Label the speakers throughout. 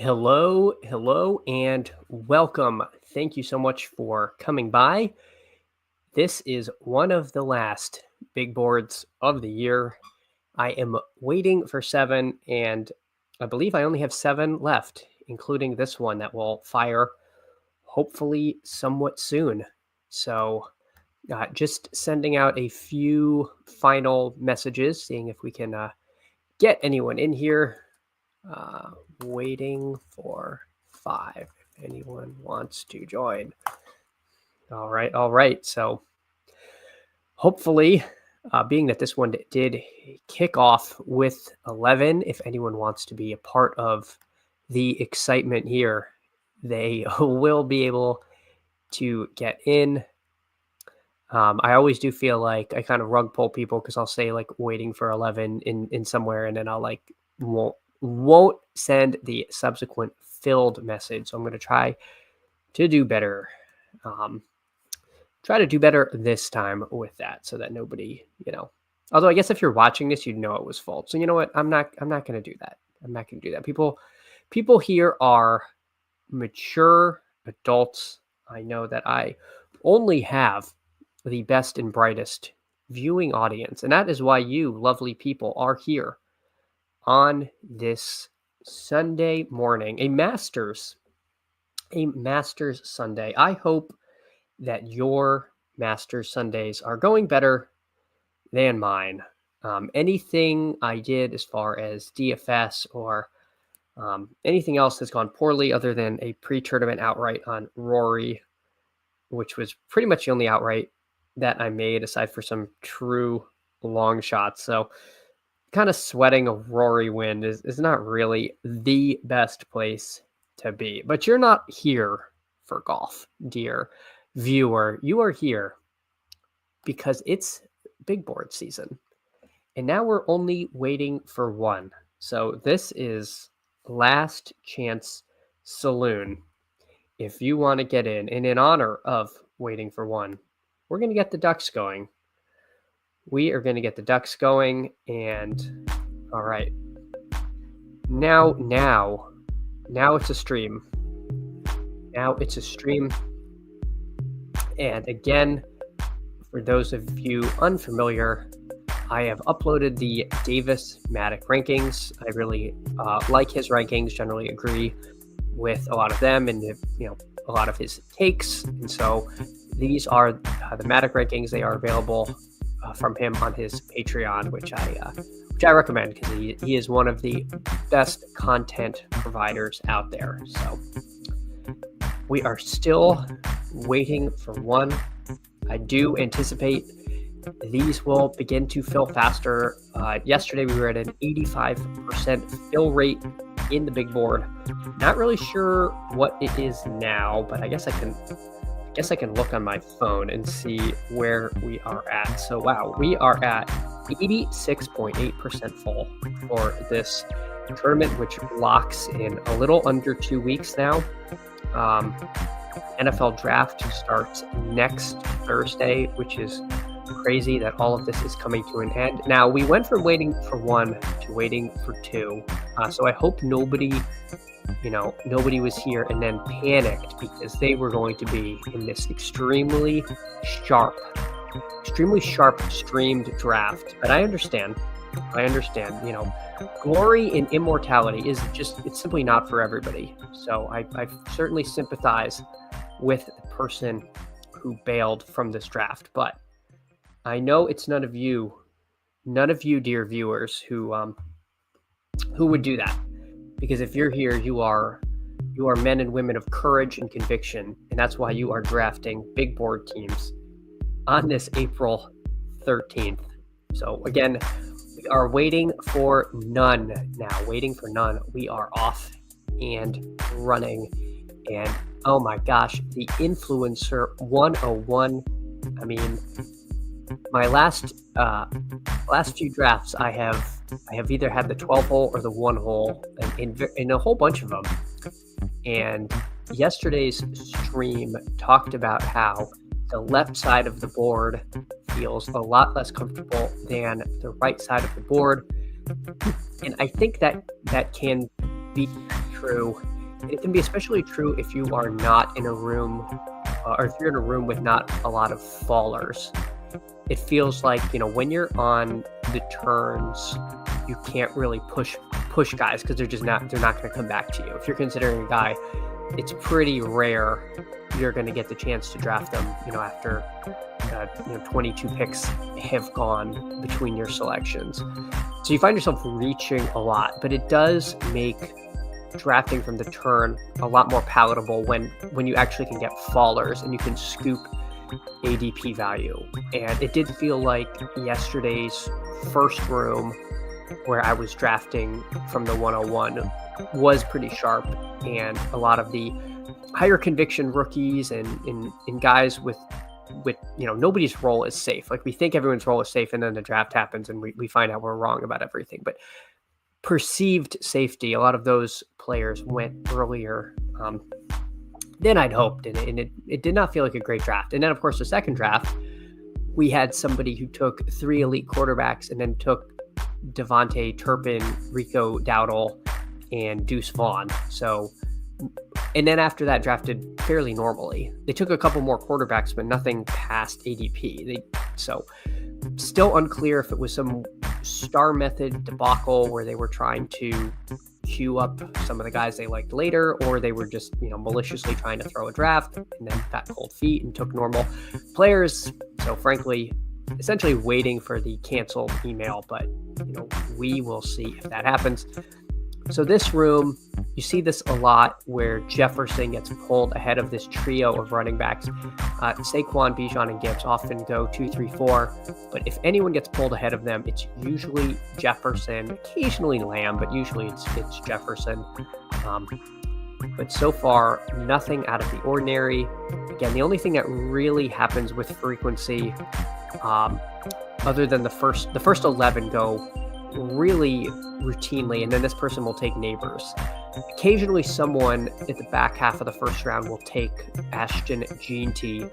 Speaker 1: Hello, and welcome. Thank you so much for coming by. This is one of the last big boards of the year. I am waiting for seven, and I believe I only have seven left, including this one that will fire hopefully somewhat soon. So, just sending out a few final messages, seeing if we can get anyone in here. Uh, Waiting for five. If anyone wants to join. All right. So hopefully, being that this one did kick off with 11, if anyone wants to be a part of the excitement here, they will be able to get in. I always do feel like I kind of rug pull people because I'll say like waiting for 11 in somewhere, and then I'll like won't send the subsequent filled message. So I'm going to try to do better. Try to do better this time with that, so that nobody, Although I guess if you're watching this, you'd know it was full. So you know what? I'm not going to do that. I'm not going to do that. People here are mature adults. I know that I only have the best and brightest viewing audience, and that is why you lovely people are here on this Sunday morning, a Masters Sunday. I hope that your Masters Sundays are going better than mine. Anything I did as far as DFS or anything else has gone poorly other than a pre-tournament outright on Rory, which was pretty much the only outright that I made aside for some true long shots. So kind of sweating a Rory win is not really the best place to be. But you're not here for golf, dear viewer. You are here because it's big board season. And now we're only waiting for one. So this is Last Chance Saloon. If you want to get in, and in honor of waiting for one, we're going to get the ducks going. We are going to get the ducks going, and all right. Now it's a stream. And again, for those of you unfamiliar, I have uploaded the Davis Maddock rankings. I really like his rankings, generally agree with a lot of them and a lot of his takes. And so these are the Maddock rankings. They are available from him on his Patreon, which I recommend because he is one of the best content providers out there. So we are still waiting for one. I do anticipate these will begin to fill faster. Yesterday we were at an 85% fill rate in the big board. Not really sure what it is now, but I guess I can look on my phone and see where we are at. So wow, we are at 86.8% full for this tournament, which locks in a little under 2 weeks now. NFL draft starts next Thursday, which is crazy that all of this is coming to an end. Now, we went from waiting for one to waiting for two. So I hope nobody was here and then panicked because they were going to be in this extremely sharp streamed draft. But I understand, glory and immortality it's simply not for everybody. So I certainly sympathize with the person who bailed from this draft, but I know it's none of you, dear viewers, who would do that. Because if you're here, you are men and women of courage and conviction, and that's why you are drafting big board teams on this April 13th. So again, we are waiting for none now. We are off and running. And oh my gosh, the Influencer 101. I mean, my last few drafts, I have either had the 12 hole or the 1 hole, in a whole bunch of them. And yesterday's stream talked about how the left side of the board feels a lot less comfortable than the right side of the board, and I think that can be true. It can be especially true if you are not in a room, or if you're in a room with not a lot of fallers. It feels like, when you're on the turns, you can't really push guys because they're not going to come back to you. If you're considering a guy, it's pretty rare you're going to get the chance to draft them, after 22 picks have gone between your selections. So you find yourself reaching a lot, but it does make drafting from the turn a lot more palatable when you actually can get fallers and you can scoop ADP value. And it did feel like yesterday's first room, where I was drafting from the 101, was pretty sharp, and a lot of the higher conviction rookies and guys with nobody's role is safe. Like, we think everyone's role is safe, and then the draft happens and we find out we're wrong about everything. But perceived safety, a lot of those players went earlier than I'd hoped, and it did not feel like a great draft. And then, of course, the second draft, we had somebody who took 3 elite quarterbacks and then took Devontae Turpin, Rico Dowdle, and Deuce Vaughn. So, and then after that, drafted fairly normally. They took a couple more quarterbacks, but nothing past ADP. So still unclear if it was some star method debacle where they were trying to queue up some of the guys they liked later, or they were just, maliciously trying to throw a draft and then got cold feet and took normal players. So frankly, essentially waiting for the canceled email, but we will see if that happens. So this room, you see this a lot where Jefferson gets pulled ahead of this trio of running backs. Saquon, Bijan, and Gibbs often go 2, 3, 4, but if anyone gets pulled ahead of them, it's usually Jefferson, occasionally Lamb, but usually it's Jefferson. But so far, nothing out of the ordinary. Again, the only thing that really happens with frequency, other than the first 11 go really routinely, and then this person will take neighbors. Occasionally, someone at the back half of the first round will take Ashton Jeanty,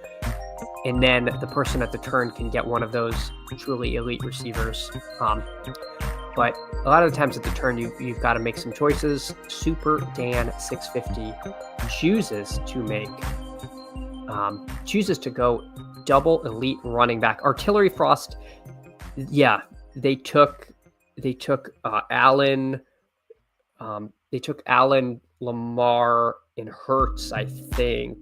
Speaker 1: and then the person at the turn can get one of those truly elite receivers. But a lot of the times at the turn, you've got to make some choices. Super Dan 650 chooses to go double elite running back. Artillery Frost, yeah, they took Allen. They took Allen, Lamar, and Hurts, I think,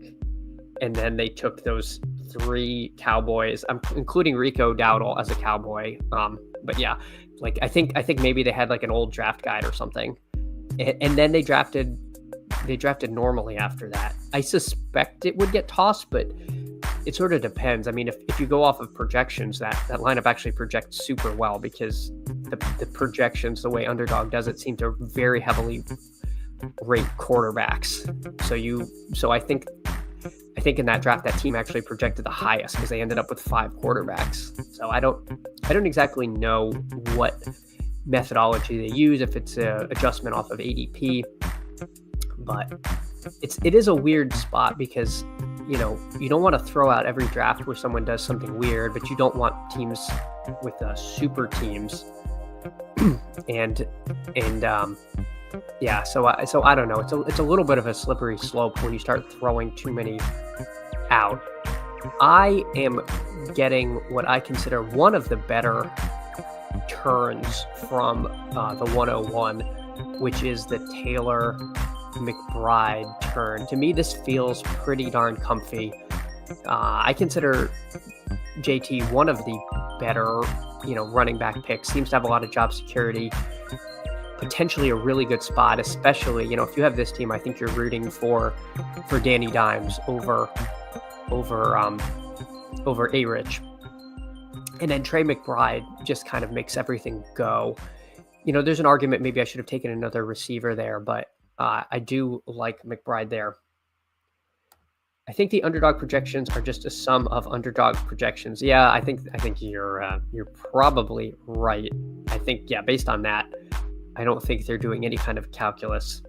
Speaker 1: and then they took those 3 Cowboys. I'm including Rico Dowdle as a Cowboy. But yeah, like I think maybe they had like an old draft guide or something, and then they drafted normally after that. I suspect it would get tossed, but it sort of depends. I mean, if you go off of projections, that lineup actually projects super well, because the projections, the way Underdog does it, seem to very heavily rate quarterbacks. So I think in that draft, that team actually projected the highest because they ended up with 5 quarterbacks. So I don't exactly know what methodology they use, if it's an adjustment off of ADP, but it is a weird spot because you don't want to throw out every draft where someone does something weird, but you don't want teams with super teams. So I don't know. It's a little bit of a slippery slope when you start throwing too many out. I am getting what I consider one of the better turns from the 101, which is the Taylor McBride turn. To me, this feels pretty darn comfy. I consider JT one of the better, running back picks. Seems to have a lot of job security. Potentially a really good spot, especially, if you have this team, I think you're rooting for Danny Dimes over A-Rich. And then Trey McBride just kind of makes everything go. There's an argument maybe I should have taken another receiver there, but I do like McBride there. I think the Underdog projections are just a sum of Underdog projections. Yeah, I think you're probably right. I think, based on that, I don't think they're doing any kind of calculus.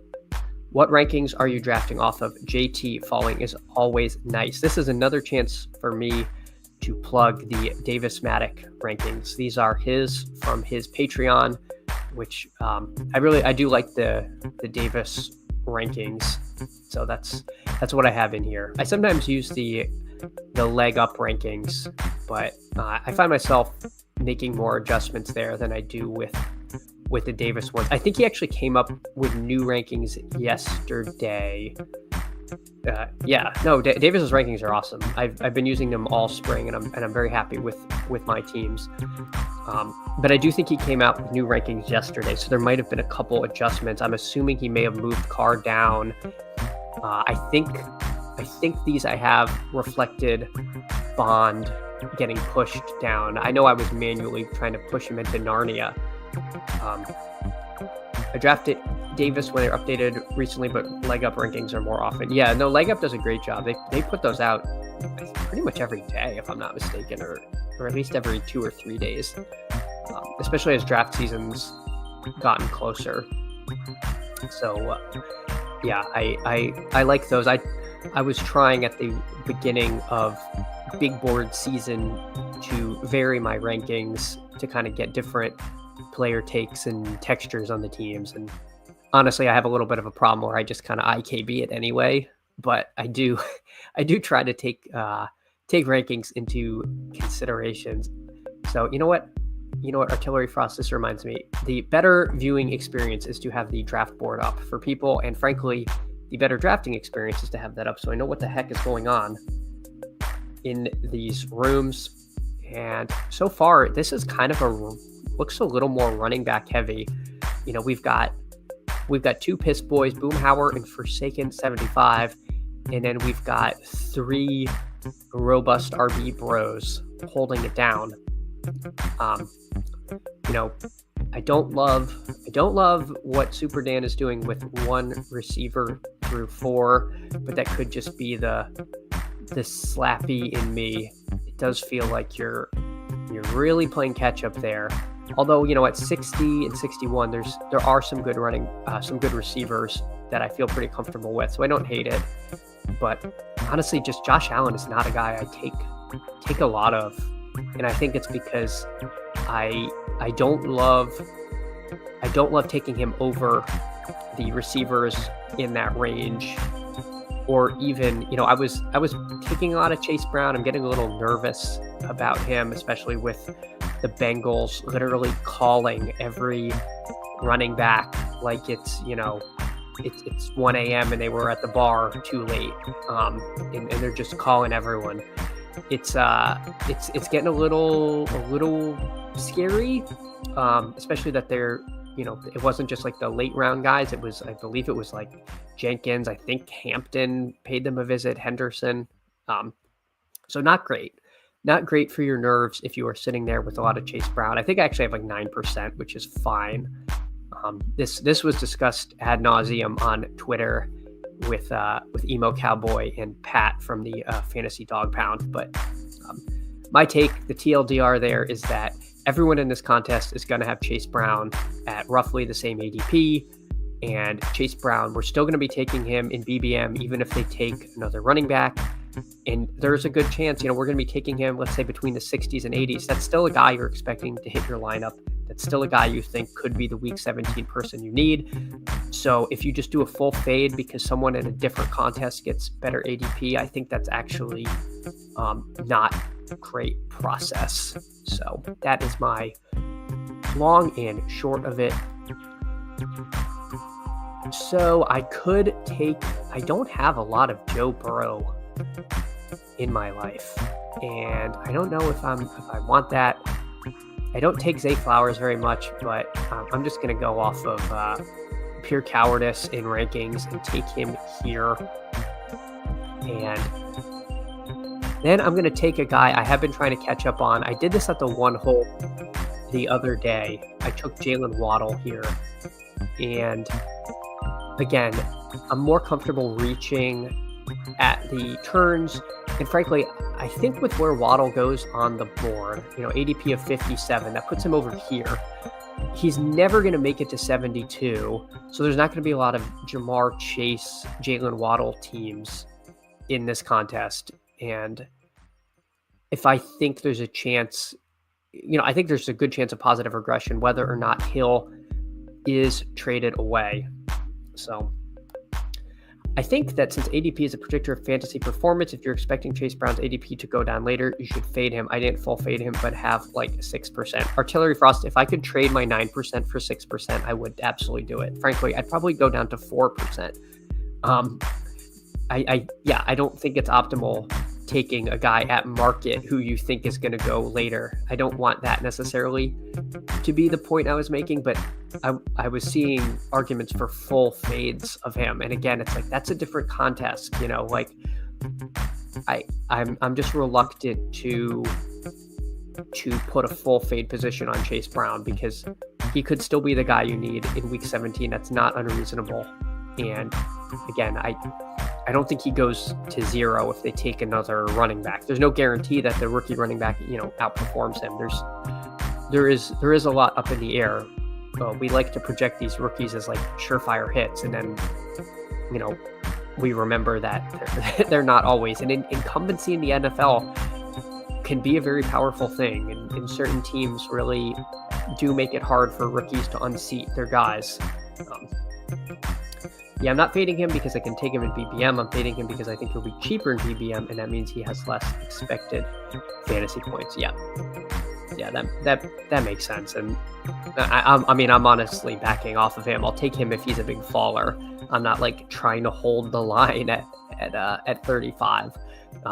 Speaker 1: What rankings are you drafting off of? JT falling is always nice. This is another chance for me to plug the Davis Maddock rankings. These are from his Patreon, which I do like the Davis rankings. So that's what I have in here. I sometimes use the leg up rankings, but I find myself making more adjustments there than I do with the Davis ones. I think he actually came up with new rankings yesterday. Davis's rankings are awesome. I've been using them all spring, and I'm very happy with my teams. But I do think he came out with new rankings yesterday, so there might have been a couple adjustments. I'm assuming he may have moved Carr down. I think these I have reflected Bond getting pushed down. I know I was manually trying to push him into Narnia. I drafted Davis when they're updated recently, but leg up rankings are more often. Yeah, no, leg up does a great job. They put those out pretty much every day, if I'm not mistaken, or at least every 2 or 3 days, especially as draft season's gotten closer. So I like those. I was trying at the beginning of big board season to vary my rankings to kind of get different player takes and textures on the teams. And honestly, I have a little bit of a problem where I just kind of IKB it anyway, but I do try to take rankings into considerations. So you know what, Artillery Frost, this reminds me, the better viewing experience is to have the draft board up for people, and frankly, the better drafting experience is to have that up so I know what the heck is going on in these rooms. And so far, this is kind of looks a little more running back heavy. We've got 2 Piss Boys, Boomhauer and Forsaken 75, and then we've got 3 robust RB bros holding it down. I don't love what Super Dan is doing with 1 receiver through 4, but that could just be the slappy in me. It does feel like you're really playing catch up there. Although, at 60 and 61, there are some good receivers that I feel pretty comfortable with, so I don't hate it. But honestly, just Josh Allen is not a guy I take a lot of, and I think it's because I don't love taking him over the receivers in that range, or even I was taking a lot of Chase Brown. I'm getting a little nervous about him, especially with the Bengals literally calling every running back like it's 1 a.m. and they were at the bar too late, and they're just calling everyone. It's getting a little scary, especially that they're it wasn't just like the late round guys. I believe it was like Jenkins. I think Hampton paid them a visit, Henderson. So not great. Not great for your nerves if you are sitting there with a lot of Chase Brown. I think I actually have like 9%, which is fine. This was discussed ad nauseum on Twitter with Emo Cowboy and Pat from the Fantasy Dog Pound. But my take, the TLDR there, is that everyone in this contest is going to have Chase Brown at roughly the same ADP. And Chase Brown, we're still going to be taking him in BBM, even if they take another running back. And there's a good chance, we're going to be taking him, let's say, between the 60s and 80s. That's still a guy you're expecting to hit your lineup. That's still a guy you think could be the week 17 person you need. So if you just do a full fade because someone in a different contest gets better ADP, I think that's actually not a great process. So that is my long and short of it. So I don't have a lot of Joe Burrow in my life, and I don't know if I want that. I don't take Zay Flowers very much, but I'm just going to go off of pure cowardice in rankings and take him here. And then I'm going to take a guy I have been trying to catch up on. I did this at the 1 hole the other day. I took Jalen Waddle here, and again, I'm more comfortable reaching at the turns, and frankly, I think with where Waddle goes on the board, ADP of 57, that puts him over here. He's never going to make it to 72, so there's not going to be a lot of Jamar Chase, Jalen Waddle teams in this contest. And if I think there's a chance, I think there's a good chance of positive regression, whether or not Hill is traded away. So I think that since ADP is a predictor of fantasy performance, if you're expecting Chase Brown's ADP to go down later, you should fade him. I didn't full fade him, but have like 6%. Artillery Frost, if I could trade my 9% for 6%, I would absolutely do it. Frankly, I'd probably go down to 4%. I don't think it's optimal taking a guy at market who you think is going to go later. I don't want that necessarily to be the point I was making, but I was seeing arguments for full fades of him. And again, it's like, that's a different contest, like I'm just reluctant to put a full fade position on Chase Brown because he could still be the guy you need in week 17. That's not unreasonable. And again, I don't think he goes to 0 if they take another running back. There's no guarantee that the rookie running back, outperforms him. There is a lot up in the air. We like to project these rookies as like surefire hits, and then, we remember that they're not always. And incumbency in the NFL can be a very powerful thing, and certain teams really do make it hard for rookies to unseat their guys. I'm not fading him because I can take him in BBM. I'm fading him because I think he'll be cheaper in BBM, and that means he has less expected fantasy points. Yeah, that makes sense. And I'm honestly backing off of him. I'll take him if he's a big faller. I'm not like trying to hold the line at 35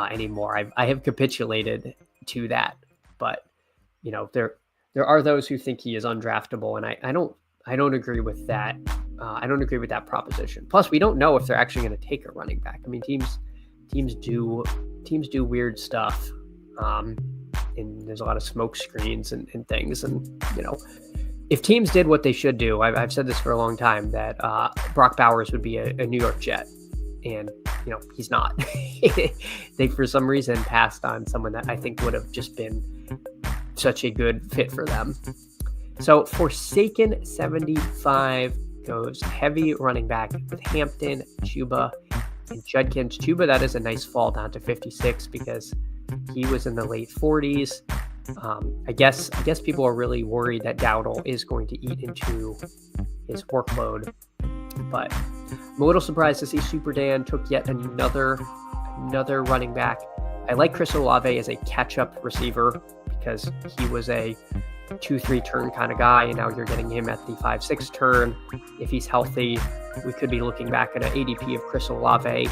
Speaker 1: anymore. I have capitulated to that. But there are those who think he is undraftable, and I don't agree with that. I don't agree with that proposition. Plus, we don't know if they're actually going to take a running back. I mean, teams do weird stuff, and there's a lot of smoke screens and things. And if teams did what they should do, I've said this for a long time, that Brock Bowers would be a New York Jet, and he's not. They for some reason passed on someone that I think would have just been such a good fit for them. So Forsaken 75 goes heavy running back with Hampton, Chuba, and Judkins. Chuba, that is a nice fall down to 56 because he was in the late 40s. I guess people are really worried that Dowdle is going to eat into his workload, but I'm a little surprised to see Super Dan took yet another running back. I like Chris Olave as a catch-up receiver because he was a 2-3 turn kind of guy, and now you're getting him at the 5-6 turn. If he's healthy, we could be looking back at an ADP of Chris Olave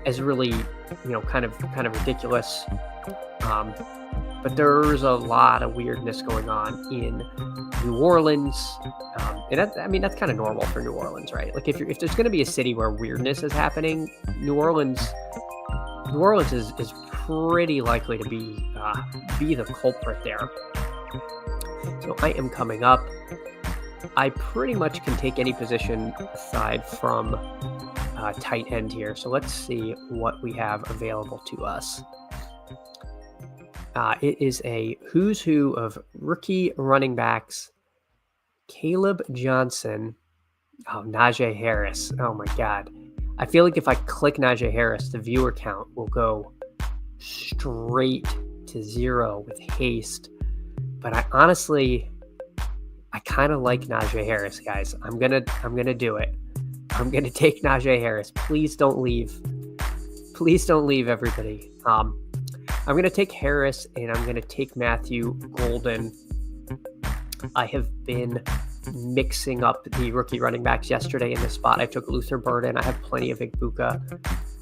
Speaker 1: as really, kind of ridiculous. But there's a lot of weirdness going on in New Orleans, and that's kind of normal for New Orleans, right? Like if there's going to be a city where weirdness is happening, New Orleans is pretty likely to be the culprit there. So I am coming up. I pretty much can take any position aside from tight end here. So let's see what we have available to us. It is a who's who of rookie running backs. Caleb Johnson. Oh, Najee Harris. Oh my God. I feel like if I click Najee Harris, the viewer count will go straight to 0 with haste. But I kind of like Najee Harris, guys. I'm gonna do it. I'm gonna take Najee Harris. Please don't leave. Please don't leave, everybody. I'm gonna take Harris, and I'm gonna take Matthew Golden. I have been mixing up the rookie running backs yesterday in this spot. I took Luther Burden. I have plenty of Igbuka.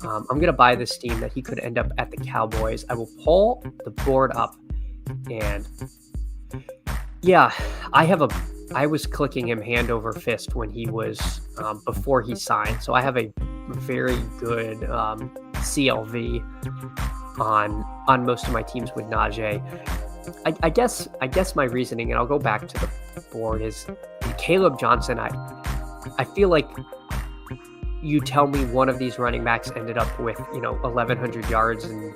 Speaker 1: I'm going to buy this team that he could end up at the Cowboys. I will pull the board up, and yeah, I was clicking him hand over fist when he was before he signed. So I have a very good CLV on most of my teams with Najee. I guess my reasoning, and I'll go back to the board, is Caleb Johnson. I feel like you tell me one of these running backs ended up with 1,100 yards and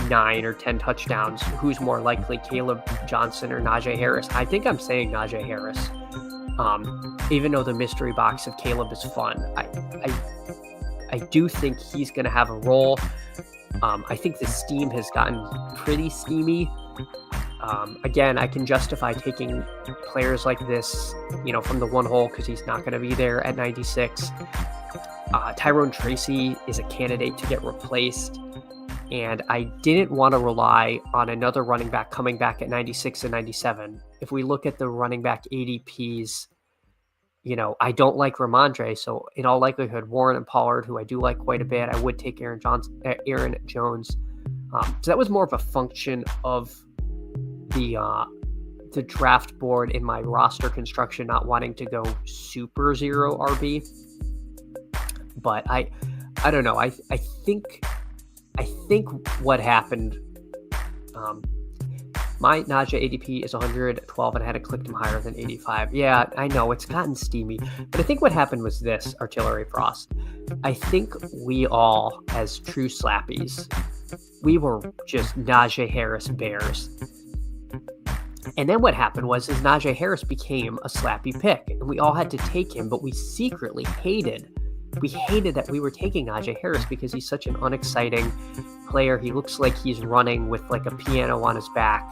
Speaker 1: 9 or 10 touchdowns. Who's more likely, Caleb Johnson or Najee Harris? I think I'm saying Najee Harris. Even though the mystery box of Caleb is fun, I do think he's going to have a role. I think the steam has gotten pretty steamy. Again, I can justify taking players like this, from the one hole because he's not going to be there at 96. Tyrone Tracy is a candidate to get replaced. And I didn't want to rely on another running back coming back at 96 and 97. If we look at the running back ADPs, I don't like Ramondre. So in all likelihood, Warren and Pollard, who I do like quite a bit, I would take Aaron Jones. So that was more of a function of the draft board in my roster construction, not wanting to go super zero RB. But I don't know. I think what happened, my Najee ADP is 112 and I had to click him higher than 85. Yeah, I know it's gotten steamy, but I think what happened was this, Artillery Frost. I think we all, as true slappies, we were just Najee Harris bears. And then what happened was Najee Harris became a slappy pick and we all had to take him, but we secretly hated that we were taking Najee Harris because he's such an unexciting player. He looks like he's running with like a piano on his back.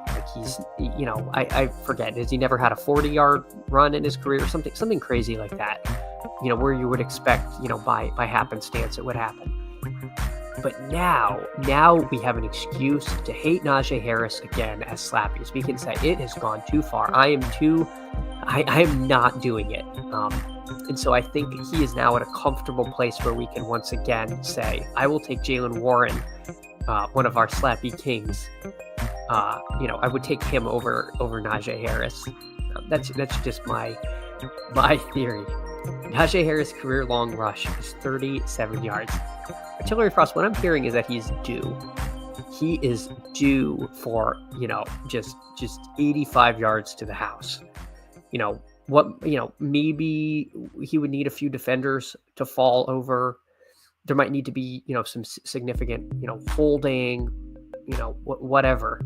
Speaker 1: Like he's, I forget, has he never had a 40-yard run in his career or something crazy like that, where you would expect, by happenstance it would happen. But now we have an excuse to hate Najee Harris again as slappies. We can say it has gone too far. I am not doing it. And so I think he is now at a comfortable place where we can once again say, I will take Jaylen Warren, one of our slappy kings. I would take him over Najee Harris. That's just my theory. Najee Harris' career long rush is 37 yards. Artillery Frost, what I'm hearing is that he's due. He is due for, just 85 yards to the house. Maybe he would need a few defenders to fall over. There might need to be, some significant, holding, whatever.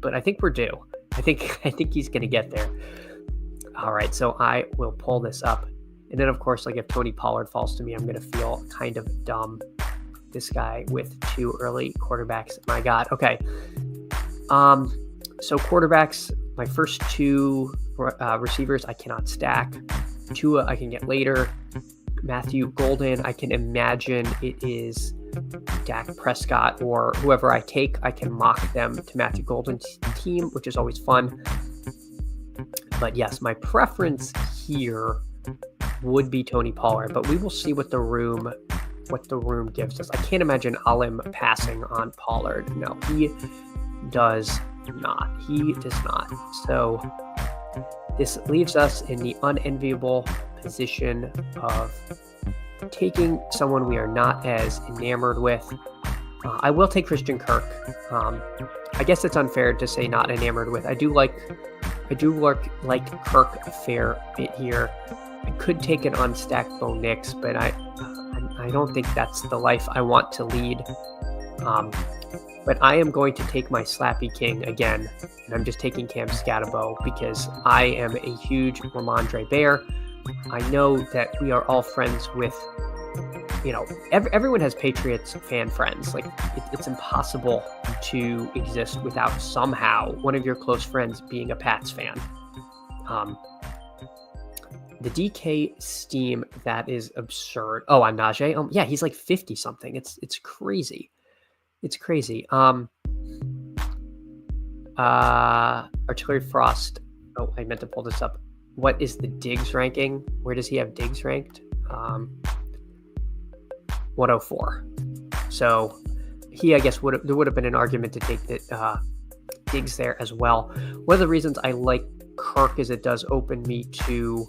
Speaker 1: But I think we're due. I think he's going to get there. All right. So I will pull this up. And then of course, like if Tony Pollard falls to me, I'm going to feel kind of dumb. This guy with 2 early quarterbacks. My God. Okay. So quarterbacks, my first 2 receivers, I cannot stack. Tua, I can get later. Matthew Golden, I can imagine it is Dak Prescott or whoever I take. I can mock them to Matthew Golden's team, which is always fun. But yes, my preference here would be Tony Pollard, but we will see what the room gives us. I can't imagine Alim passing on Pollard. No, he does not. So this leaves us in the unenviable position of taking someone we are not as enamored with. I will take Christian Kirk. I guess it's unfair to say not enamored with. I do like Kirk a fair bit here. I could take an unstacked Bo Nix, but I don't think that's the life I want to lead. But I am going to take my Slappy King again, and I'm just taking Cam Scatabo because I am a huge Ramondre Bear. I know that we are all friends with, everyone has Patriots fan friends. Like it's impossible to exist without somehow one of your close friends being a Pats fan. The DK steam, that is absurd. Oh, on Najee? Yeah, he's like 50 something. It's crazy. It's crazy. Artillery Frost. Oh, I meant to pull this up. What is the Diggs ranking? Where does he have Diggs ranked? 104. So he, I guess, there would have been an argument to take the Diggs there as well. One of the reasons I like Kirk is it does open me to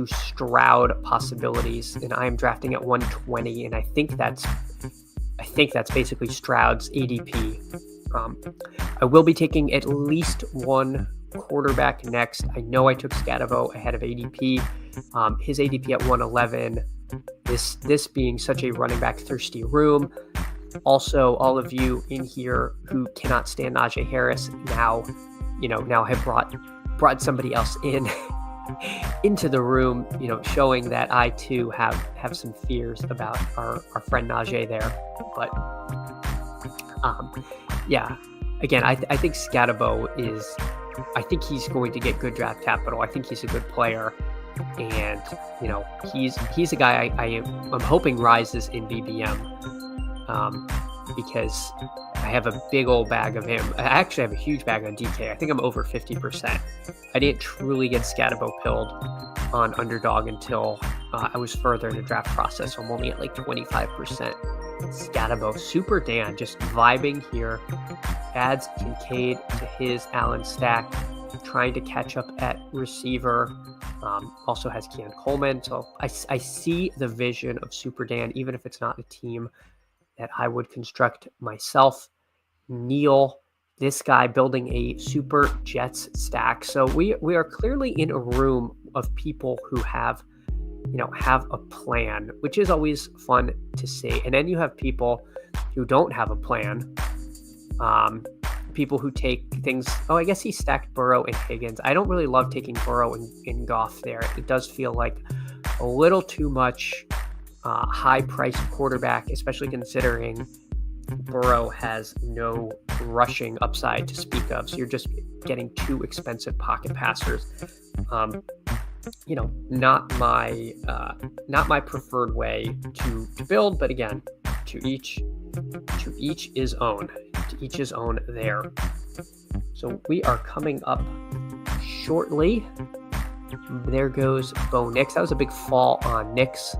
Speaker 1: Stroud possibilities, and I am drafting at 120, and I think that's basically Stroud's ADP. I will be taking at least one quarterback next. I know I took Scatavo ahead of ADP. His ADP at 111. This being such a running back thirsty room. Also, all of you in here who cannot stand Najee Harris now have brought somebody else into the room, showing that I too have some fears about our friend Najee there. But yeah, again, I think Scatabo I think he's going to get good draft capital. I think he's a good player. And, he's a guy I'm hoping rises in BBM, because I have a big old bag of him. I actually have a huge bag on DK. I think I'm over 50%. I didn't truly get Scatabo pilled on Underdog until I was further in the draft process. So I'm only at like 25%. Scatabo, Super Dan, just vibing here. Adds Kincaid to his Allen stack, trying to catch up at receiver. Also has Keon Coleman. So I see the vision of Super Dan, even if it's not a team that I would construct myself. Neil, this guy building a Super Jets stack. So we are clearly in a room of people who have a plan, which is always fun to see. And then you have people who don't have a plan. People who take things. Oh, I guess he stacked Burrow and Higgins. I don't really love taking Burrow and Goff there. It does feel like a little too much high-priced quarterback, especially considering Burrow has no rushing upside to speak of. So you're just getting two expensive pocket passers. Not my preferred way to build, but again, to each his own. To each his own there. So we are coming up shortly. There goes Bo Nix. That was a big fall on Nix.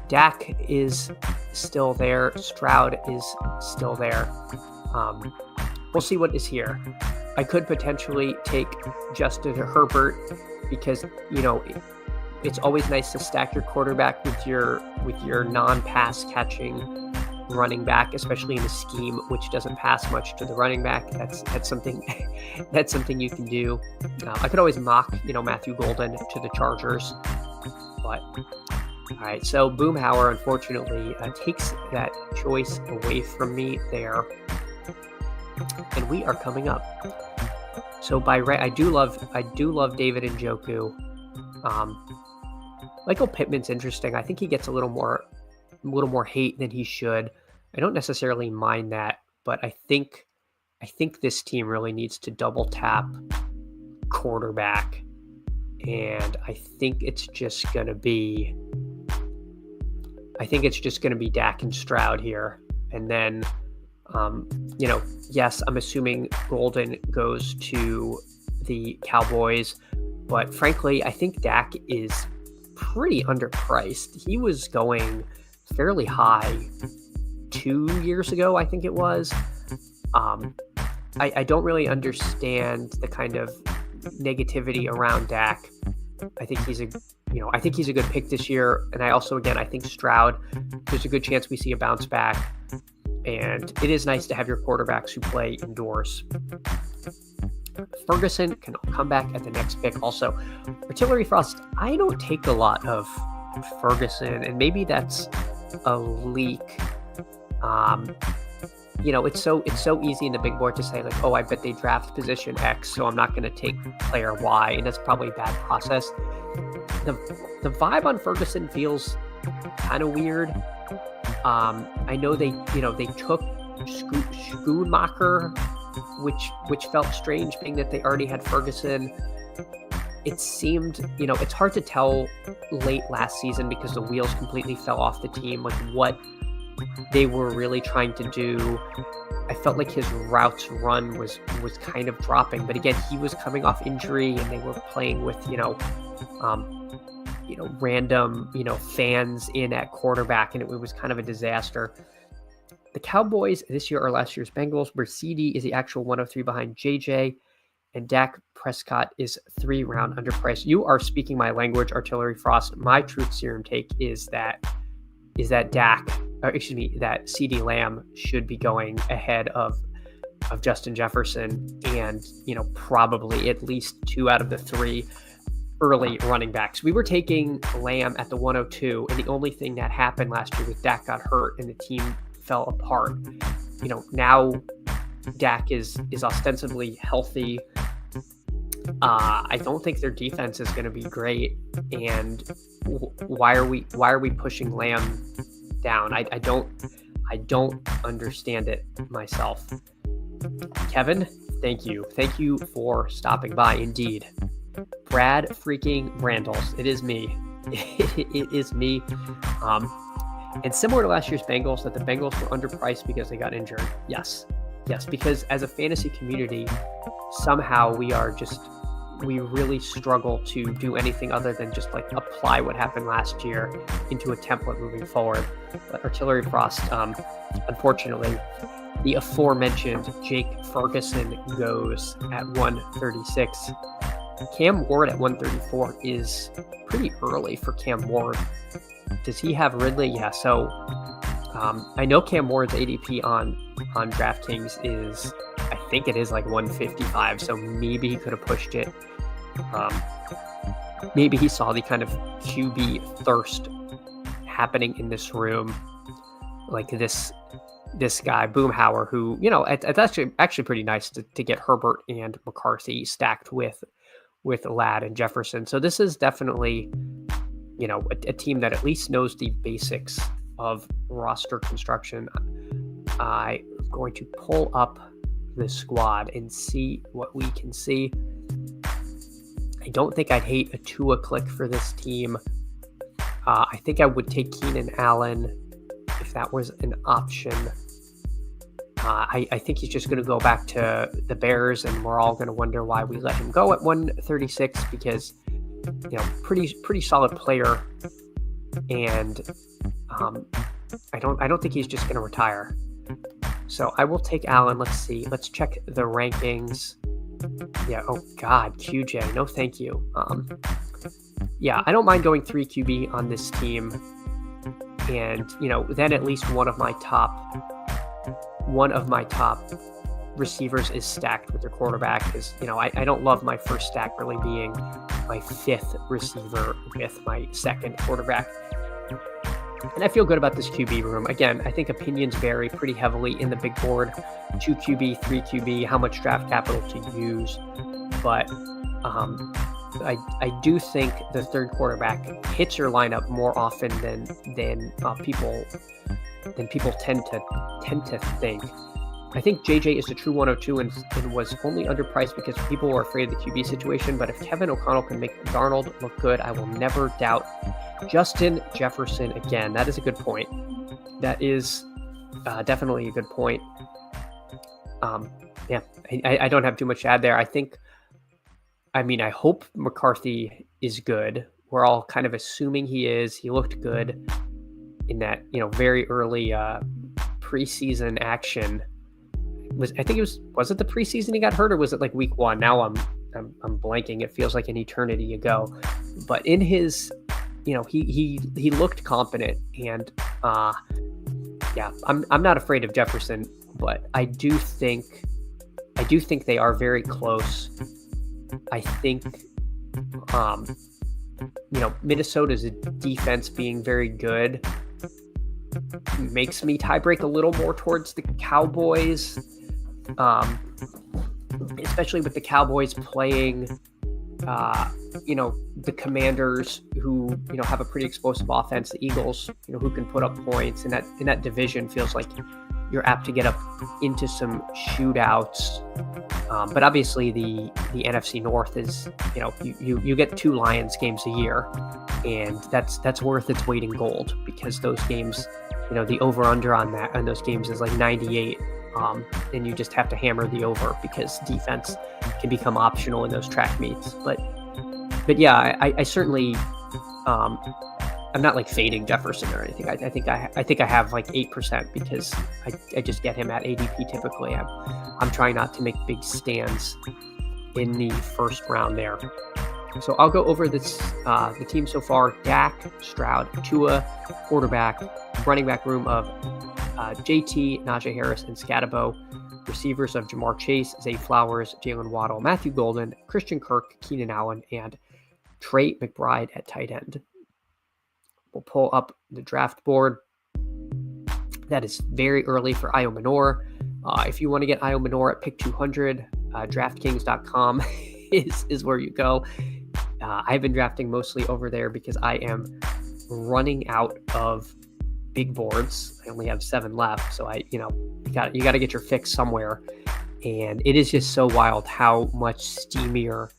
Speaker 1: Dak is still there. Stroud is still there. We'll see what is here. I could potentially take Justin Herbert because, it's always nice to stack your quarterback with your non-pass catching running back, especially in a scheme which doesn't pass much to the running back. That's something you can do. I could always mock, Matthew Golden to the Chargers, but all right. So Boomhauer unfortunately takes that choice away from me there, and we are coming up. So I do love David Njoku. Michael Pittman's interesting. I think he gets a little more hate than he should. I don't necessarily mind that, but I think this team really needs to double tap quarterback, and I think it's just gonna be Dak and Stroud here, and then yes, I'm assuming Golden goes to the Cowboys, but frankly, I think Dak is pretty underpriced. He was going fairly high 2 years ago, I think it was. I don't really understand the kind of negativity around Dak. I think he's a good pick this year, and I think Stroud, there's a good chance we see a bounce back, and it is nice to have your quarterbacks who play indoors. Ferguson can come back at the next pick. Also, Artillery Frost, I don't take a lot of Ferguson, and maybe that's a leak. It's so easy in the big board to say like, oh, I bet they draft position X, so I'm not going to take player Y, and that's probably a bad process. The vibe on Ferguson feels kind of weird. I know they took Schoonmaker, which felt strange, being that they already had Ferguson. It seemed, it's hard to tell late last season because the wheels completely fell off the team, like what they were really trying to do. I felt like his routes run was kind of dropping, but again, he was coming off injury, and they were playing with, random, fans in at quarterback, and it was kind of a disaster. The Cowboys this year are last year's Bengals, where CD is the actual 103 behind JJ, and Dak Prescott is 3-round underpriced. You are speaking my language, Artillery Frost. My truth serum take is that that CD Lamb should be going ahead of Justin Jefferson, and probably at least 2 out of the 3 early running backs. We were taking Lamb at the 102, and the only thing that happened last year was Dak got hurt and the team fell apart. Now Dak is ostensibly healthy. I don't think their defense is going to be great, and why are we pushing Lamb down? I don't understand it myself. Kevin, thank you for stopping by. Indeed, Brad freaking Brandells. It is me. It is me. And similar to last year's Bengals, that the Bengals were underpriced because they got injured. Yes, because as a fantasy community, somehow we really struggle to do anything other than just like apply what happened last year into a template moving forward. But Artillery Frost, unfortunately, the aforementioned Jake Ferguson goes at 136. Cam Ward at 134 is pretty early for Cam Ward. Does he have Ridley? Yeah, so I know Cam Ward's ADP on DraftKings is, I think it is like 155, so maybe he could have pushed it. Maybe he saw the kind of QB thirst happening in this room, like this guy Boomhauer, who, you know, it's actually pretty nice to get Herbert and McCarthy stacked with Ladd and Jefferson. So this is definitely, you know, a team that at least knows the basics of roster construction. I'm going to pull up the squad and see what we can see. I don't think I'd hate a Tua click for this team. I think I would take Keenan Allen if that was an option. I think he's just going to go back to the Bears, and we're all going to wonder why we let him go at 136 because, you know, pretty solid player, and I don't think he's just going to retire. So I will take Allen. Let's see. Let's check the rankings. Yeah. Oh God, QJ. No, thank you. Yeah, I don't mind going 3 QB on this team, and, you know, then at least one of my top receivers is stacked with their quarterback, because, you know, I don't love my first stack really being my 5th receiver with my 2nd quarterback. And I feel good about this QB room. Again, I think opinions vary pretty heavily in the big board. 2 QB, 3 QB, how much draft capital to use. But I do think the 3rd quarterback hits your lineup more often than people tend to think. I think JJ is the true 102 and was only underpriced because people were afraid of the QB situation. But if Kevin O'Connell can make Darnold look good, I will never doubt Justin Jefferson again. That is a good point. That is definitely a good point. Yeah, I don't have too much to add there. I hope McCarthy is good. We're all kind of assuming he is. He looked good in that, you know, very early preseason action. Was it the preseason he got hurt, or was it like week 1? Now I'm blanking. It feels like an eternity ago. But in his, you know, he looked competent, and yeah, I'm not afraid of Jefferson, but I do think they are very close. I think you know, Minnesota's defense being very good makes me tiebreak a little more towards the Cowboys, especially with the Cowboys playing, you know, the Commanders, who, you know, have a pretty explosive offense. The Eagles, you know, who can put up points, and in that division feels like you're apt to get up into some shootouts. But obviously the NFC North is, you know, you get 2 Lions games a year, and that's worth its weight in gold, because those games, you know, the over-under on those games is like 98, and you just have to hammer the over because defense can become optional in those track meets. But yeah, I certainly, I'm not like fading Jefferson or anything. I think I have like 8% because I just get him at ADP typically. I'm trying not to make big stands in the first round there. So I'll go over this the team so far: Dak, Stroud, Tua, quarterback, running back room of JT, Najee Harris, and Scatabo. Receivers of Jamar Chase, Zay Flowers, Jalen Waddle, Matthew Golden, Christian Kirk, Keenan Allen, and Trey McBride at tight end. We'll pull up the draft board. That is very early for Io Manor. If you want to get Io Manor at pick 200, DraftKings.com is where you go. I've been drafting mostly over there because I am running out of big boards. I only have 7 left, so you got to get your fix somewhere. And it is just so wild how much steamier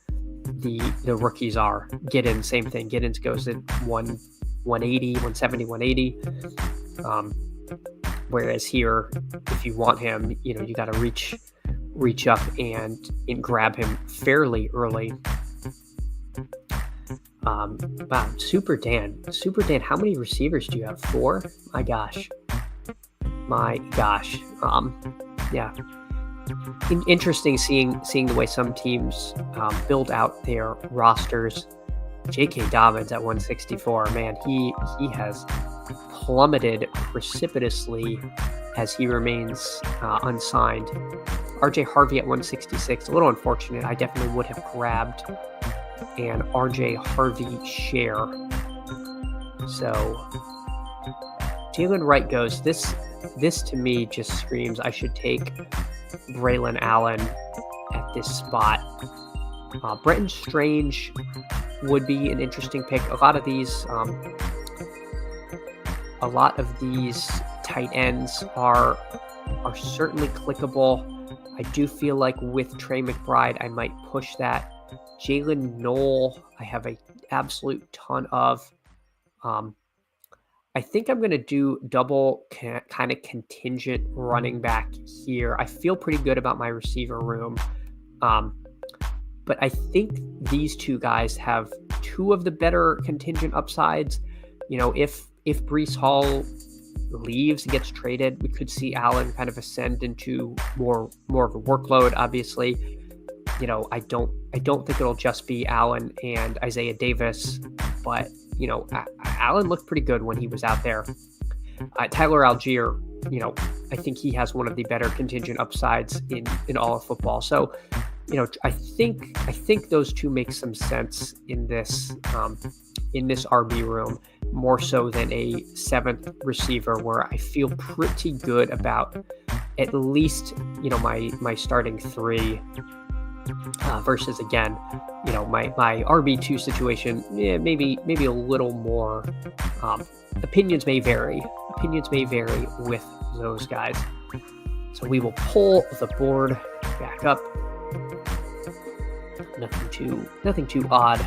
Speaker 1: the rookies are. Giddens, same thing. Giddens goes at 180, 170, 180. Whereas here, if you want him, you got to reach up and grab him fairly early. Wow, Super Dan, how many receivers do you have? 4? My gosh. Yeah. Interesting seeing the way some teams build out their rosters. J.K. Dobbins at 164, man, he has plummeted precipitously as he remains unsigned. RJ Harvey at 166, a little unfortunate. I definitely would have grabbed an RJ Harvey share. So Jalen Wright goes. This to me just screams I should take Braylon Allen at this spot. Brenton Strange would be an interesting pick. A lot of these tight ends are certainly clickable. I do feel like with Trey McBride, I might push that. Jalen Knoll, I have an absolute ton of. I think I'm going to do double kind of contingent running back here. I feel pretty good about my receiver room. But I think these two guys have two of the better contingent upsides. If Breece Hall leaves and gets traded, we could see Allen kind of ascend into more of a workload. Obviously, I don't think it'll just be Allen and Isaiah Davis, but Allen looked pretty good when he was out there. Tyler Algier, I think he has one of the better contingent upsides in all of football. So, I think those two make some sense in this RB room, more so than a 7th receiver, where I feel pretty good about at least my starting 3. Versus again, my RB2 situation, maybe a little more. Opinions may vary with those guys. So we will pull the board back up. Nothing too odd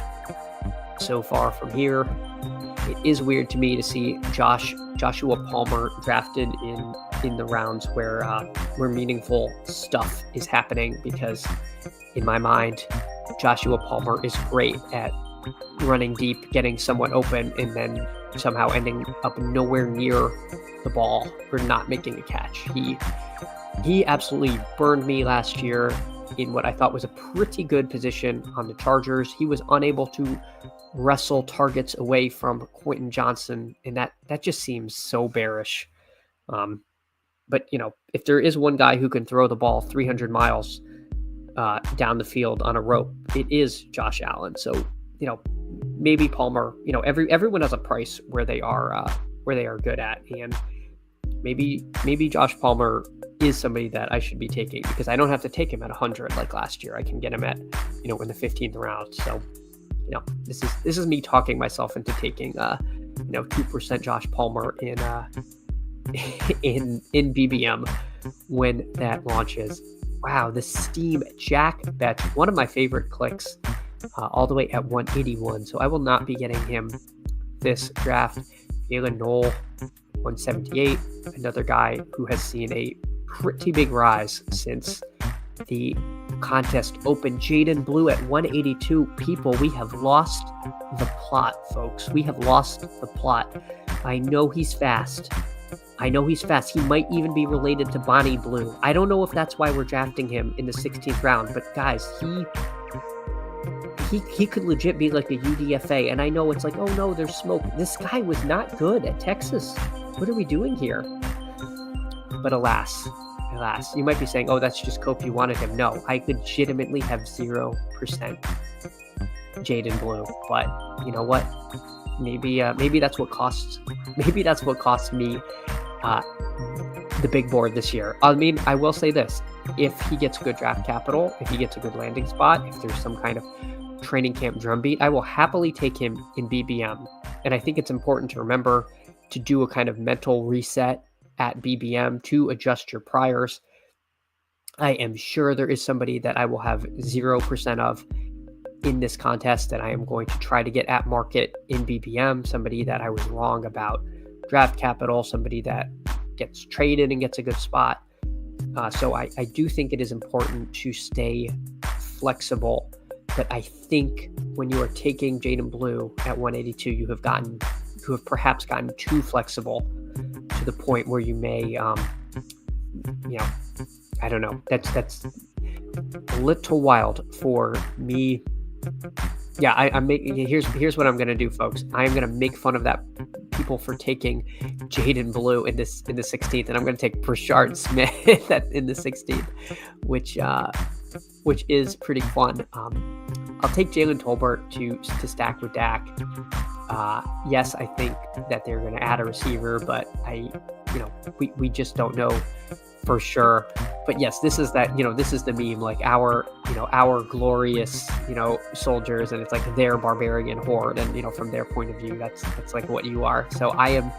Speaker 1: so far from here. It is weird to me to see Joshua Palmer drafted in the rounds where meaningful stuff is happening, because in my mind, Joshua Palmer is great at running deep, getting someone open, and then somehow ending up nowhere near the ball or not making a catch. He absolutely burned me last year in what I thought was a pretty good position on the Chargers. He was unable to wrestle targets away from Quentin Johnson, and that just seems so bearish. But if there is one guy who can throw the ball 300 miles down the field on a rope, it is Josh Allen. So maybe Palmer. Everyone has a price where they are good at, and maybe Josh Palmer is somebody that I should be taking, because I don't have to take him at 100 like last year. I can get him at in the 15th round. So this is me talking myself into taking 2% Josh Palmer in BBM when that launches. Wow, the Steam Jack Bet, one of my favorite clicks, all the way at 181. So I will not be getting him this draft. Jalen Knoll, 178, another guy who has seen a pretty big rise since the contest opened. Jaden Blue at 182. People, we have lost the plot, folks. We have lost the plot. I know he's fast. He might even be related to Bonnie Blue. I don't know if that's why we're drafting him in the 16th round, but guys, he could legit be like a UDFA. And I know it's like, oh no, there's smoke. This guy was not good at Texas. What are we doing here? But alas, you might be saying, oh, that's just Cope, you wanted him. No, I legitimately have 0% Jaden Blue. But you know what? Maybe that's what costs. Maybe that's what costs me the big board this year. I mean, I will say this: if he gets good draft capital, if he gets a good landing spot, if there's some kind of training camp drumbeat, I will happily take him in BBM. And I think it's important to remember to do a kind of mental reset at BBM to adjust your priors. I am sure there is somebody that I will have 0% of in this contest, and I am going to try to get at market in BBM, somebody that I was wrong about draft capital, somebody that gets traded and gets a good spot. So I do think it is important to stay flexible, but I think when you are taking Jaden Blue at 182, you have perhaps gotten too flexible to the point where you may, I don't know. That's a little wild for me. Yeah, I'm making. Here's what I'm gonna do, folks. I am gonna make fun of that people for taking Jaden Blue in the 16th, and I'm gonna take Brashard Smith in the 16th, which is pretty fun. I'll take Jalen Tolbert to stack with Dak. Yes, I think that they're gonna add a receiver, but we just don't know for sure. But yes, this is the meme, like our glorious, soldiers, and it's like their barbarian horde. And, from their point of view, that's like what you are. So I am,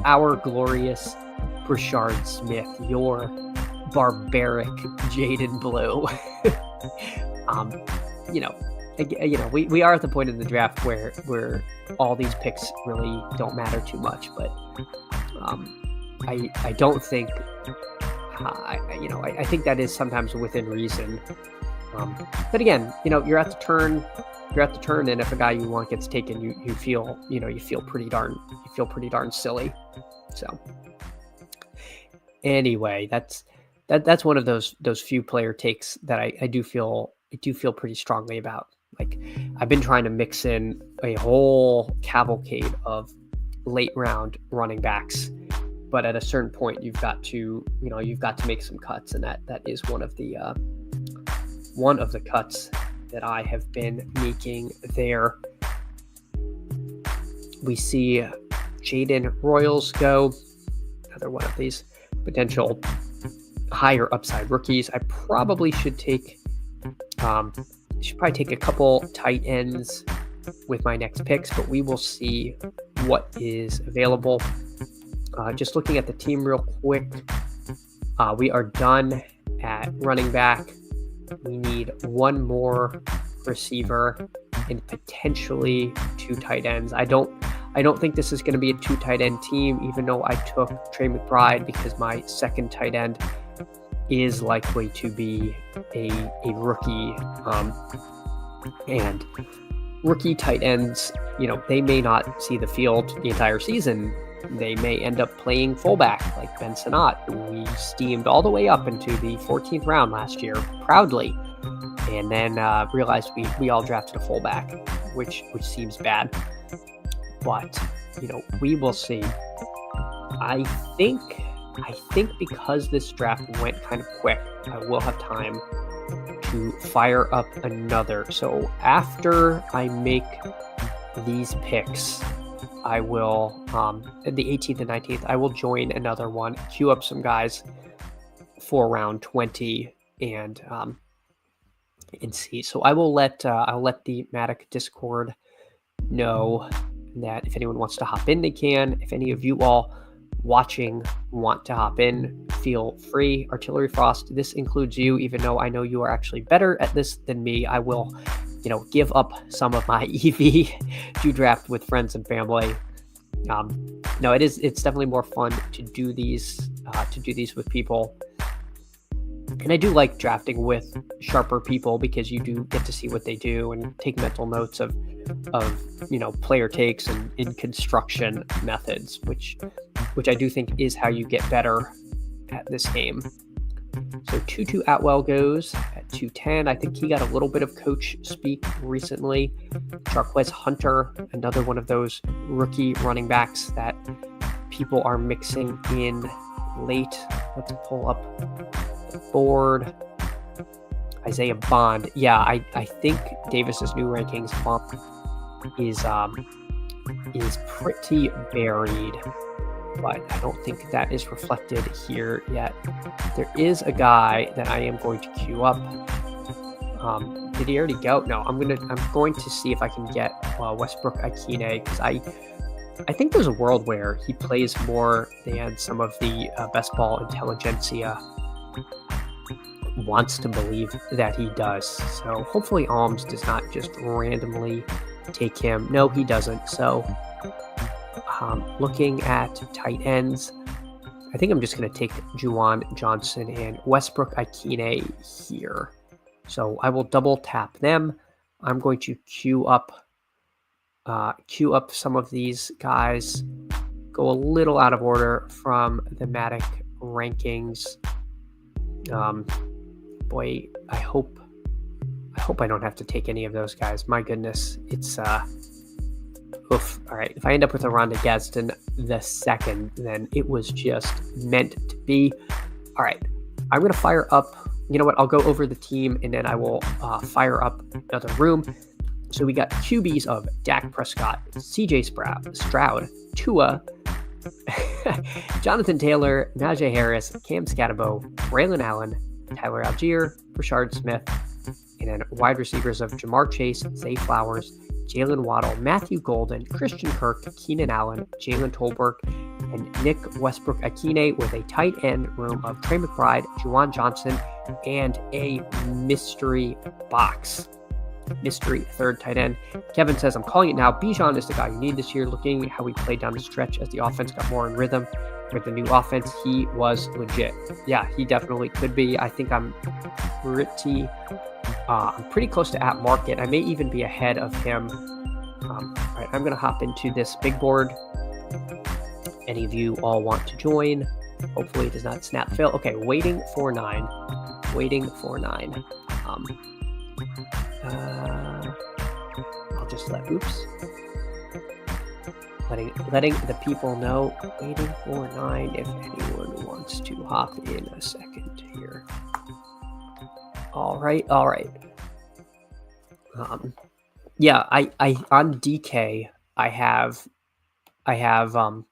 Speaker 1: our glorious Brashard Smith, your barbaric Jaden Blue. We are at the point in the draft where all these picks really don't matter too much, but I don't think, I think that is sometimes within reason. But again, you're at the turn, and if a guy you want gets taken, you feel pretty darn silly. So anyway, that's one of those few player takes that I do feel pretty strongly about. Like, I've been trying to mix in a whole cavalcade of late round running backs, but at a certain point you've got to make some cuts, and that is one of the cuts that I have been making there. We see Jaden Royals go, another one of these potential higher upside rookies. I probably should take a couple tight ends with my next picks, but we will see what is available. Just looking at the team real quick, we are done at running back. We need one more receiver and potentially 2 tight ends. I don't think this is going to be a 2 tight end team, even though I took Trey McBride, because my second tight end is likely to be a rookie. And rookie tight ends, they may not see the field the entire season. They may end up playing fullback like Ben Sinnott, who we steamed all the way up into the 14th round last year proudly, and then realized we all drafted a fullback, which seems bad. But we will see. I think because this draft went kind of quick, I will have time to fire up another. So after I make these picks, I will, the 18th and 19th, I will join another one, queue up some guys for round 20 and see. So I'll let the Matic Discord know that if anyone wants to hop in, they can. If any of you all watching want to hop in, feel free. Artillery Frost, this includes you, even though I know you are actually better at this than me. I will give up some of my EV to draft with friends and family. No, it's definitely more fun to do these with people. And I do like drafting with sharper people, because you do get to see what they do and take mental notes of player takes and in construction methods, which I do think is how you get better at this game. So Tutu Atwell goes at 210. I think he got a little bit of coach speak recently. Jarquez Hunter, another one of those rookie running backs that people are mixing in late. Let's pull up the board. Isaiah Bond. Yeah, I think Davis's new rankings bump is pretty buried, but I don't think that is reflected here yet. There is a guy that I am going to queue up. Did he already go? No, I'm going to see if I can get Westbrook Akine, because I think there's a world where he plays more than some of the best ball intelligentsia wants to believe that he does. So hopefully Alms does not just randomly take him. No, he doesn't. So looking at tight ends, I think I'm just going to take Juwan Johnson and Westbrook Ikine here. So I will double tap them. I'm going to queue up some of these guys, go a little out of order from the Matic rankings. Boy, I hope I don't have to take any of those guys. My goodness, it's oof. All right, if I end up with a Rhonda Gadsden the second, then it was just meant to be. All right, I'm gonna fire up. You know what? I'll go over the team and then I will fire up another room. So we got QBs of Dak Prescott, CJ Stroud, Tua, Jonathan Taylor, Najee Harris, Cam Scatterbo, Braylon Allen, Tyler Algier, Rashard Smith, and then wide receivers of Jamar Chase, Zay Flowers, Jalen Waddle, Matthew Golden, Christian Kirk, Keenan Allen, Jalen Tolbert, and Nick Westbrook Ikine, with a tight end room of Trey McBride, Juwan Johnson, and a mystery box. Mystery third tight end. Kevin says, I'm calling it now. Bijan is the guy you need this year. Looking at how he played down the stretch as the offense got more in rhythm with the new offense, he was legit. Yeah, he definitely could be. I think I'm pretty close to at market. I may even be ahead of him. All right, I'm going to hop into this big board. Any of you all want to join? Hopefully it does not snap fail. Okay, waiting for 9. I'll just letting the people know, waiting for 9 if anyone wants to hop in a second here. All right. Yeah, I on DK I have Bijan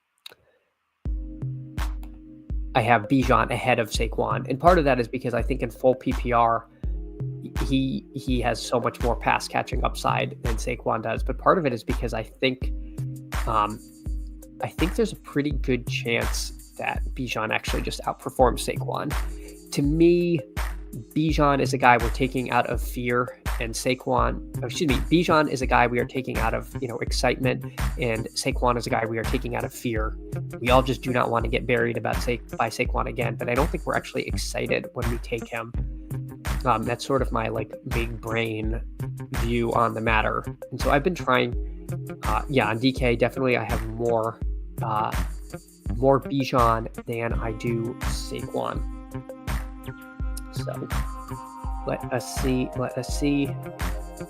Speaker 1: ahead of Saquon, and part of that is because I think in full PPR he has so much more pass catching upside than Saquon does. But part of it is because I think there's a pretty good chance that Bijan actually just outperforms Saquon. To me, Bijan is a guy we're taking out of fear, and Bijan is a guy we are taking out of excitement, and Saquon is a guy we are taking out of fear. We all just do not want to get buried by Saquon again, but I don't think we're actually excited when we take him. That's sort of my big brain view on the matter. And so I've been trying, on DK, definitely I have more Bijan than I do Saquon. So let us see.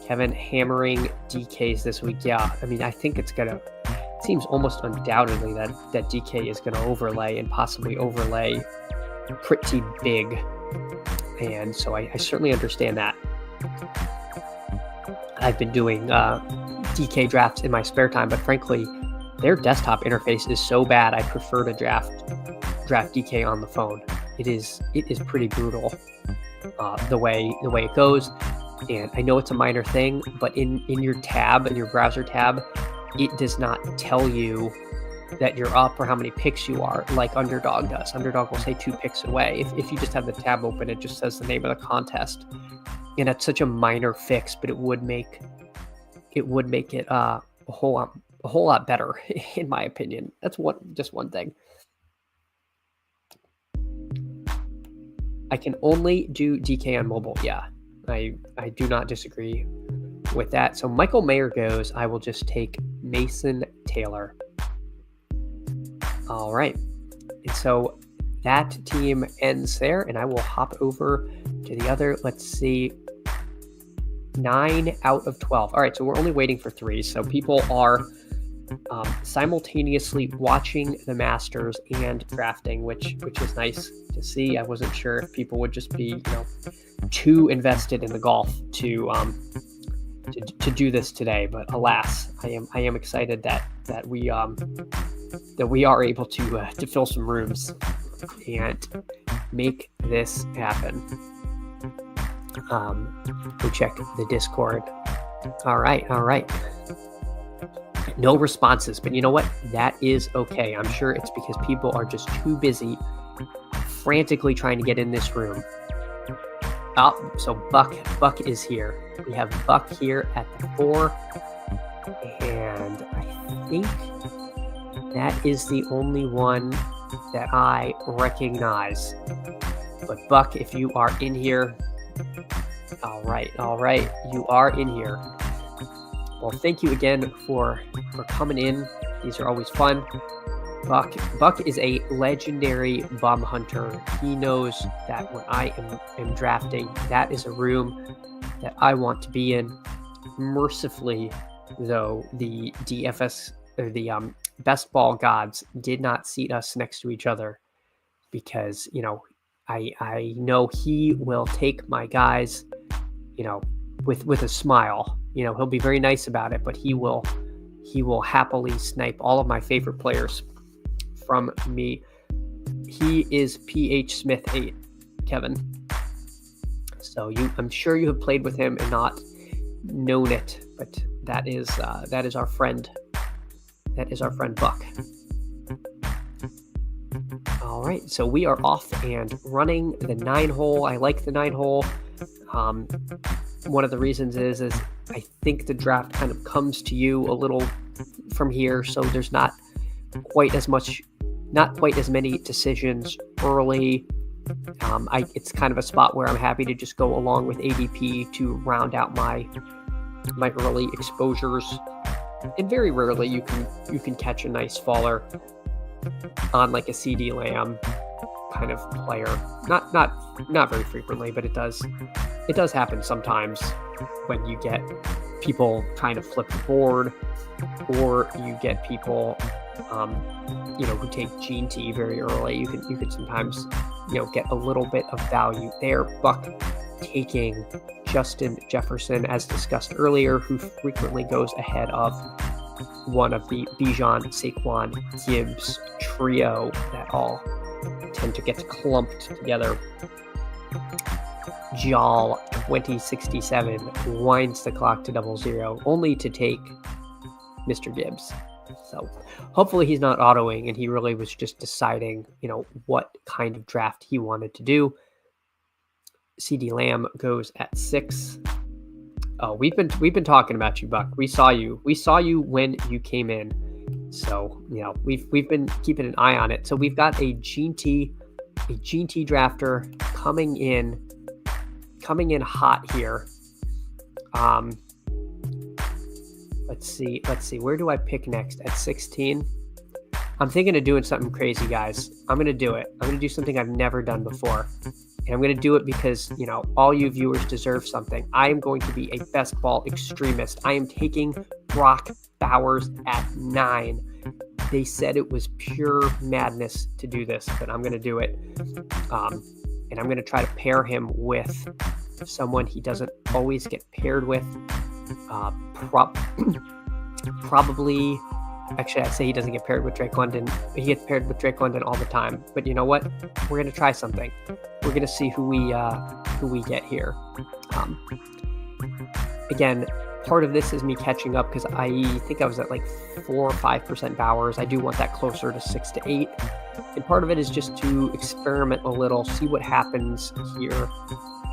Speaker 1: Kevin hammering DKs this week. Yeah, I mean, I think it seems almost undoubtedly that DK is going to overlay, and possibly overlay pretty big. And so I certainly understand that. I've been doing DK drafts in my spare time, but frankly, their desktop interface is so bad, I prefer to draft DK on the phone. It is pretty brutal the way it goes. And I know it's a minor thing, but in your browser tab, it does not tell you that you're up or how many picks you are like Underdog does. Underdog will say 2 picks away. If you just have the tab open, it just says the name of the contest. And that's such a minor fix, but it would make it a whole lot better, in my opinion. That's just one thing. I can only do DK on mobile. Yeah, I do not disagree with that. So Michael Mayer goes. I will just take Mason Taylor. All right. And so that team ends there, and I will hop over to the other. Let's see. 9 out of 12. All right. So we're only waiting for 3. So people are simultaneously watching the Masters and drafting, which is nice to see. I wasn't sure if people would just be, too invested in the golf to do this today, but alas, I am excited that we are able to fill some rooms and make this happen. Go check the Discord. All right. No responses, but you know what? That is okay. I'm sure it's because people are just too busy frantically trying to get in this room Oh, so Buck is here. We have Buck here at the 4, and I think that is the only one that I recognize. But Buck, if you are in here, all right, you are in here. Well, thank you again for coming in. These are always fun. Buck is a legendary bum hunter. He knows that when I am drafting, that is a room that I want to be in. Mercifully, though, the DFS or the best ball gods did not seat us next to each other because, I know he will take my guys, with a smile. He'll be very nice about it, but he will happily snipe all of my favorite players from me. He is PH Smith 8, Kevin. So I'm sure you have played with him and not known it, but that is our friend. That is our friend Buck. All right, so we are off and running the 9 hole. I like the 9 hole. One of the reasons is I think the draft kind of comes to you a little from here, so there's not quite as many decisions early. It's kind of a spot where I'm happy to just go along with ADP to round out my early exposures. And very rarely you can catch a nice faller on like a CD Lamb kind of player. Not very frequently, but it does happen sometimes when you get people trying to flip the board, or you get people who take Gene T very early. You can sometimes get a little bit of value there. Buck taking Justin Jefferson, as discussed earlier, who frequently goes ahead of one of the Bijan, Saquon, Gibbs trio that all tend to get clumped together. Jal 2067 winds the clock to 00, only to take Mr. Gibbs. So hopefully he's not autoing and he really was just deciding, what kind of draft he wanted to do. CD Lamb goes at 6. Oh, we've been talking about you, Buck. We saw you when you came in. So, we've been keeping an eye on it. So we've got a Gene T drafter coming in hot here. Let's see. Where do I pick next? At 16? I'm thinking of doing something crazy, guys. I'm going to do it. I'm going to do something I've never done before. And I'm going to do it because, all you viewers deserve something. I am going to be a best ball extremist. I am taking Brock Bowers at 9. They said it was pure madness to do this, but I'm going to do it. And I'm going to try to pair him with someone he doesn't always get paired with. Probably, actually, I say he doesn't get paired with Drake London. He gets paired with Drake London all the time. But you know what? We're going to try something. We're going to see who we get here. Again, part of this is me catching up because I think I was at like 4 or 5% Bowers. I do want that closer to 6 to 8. And part of it is just to experiment a little, see what happens here.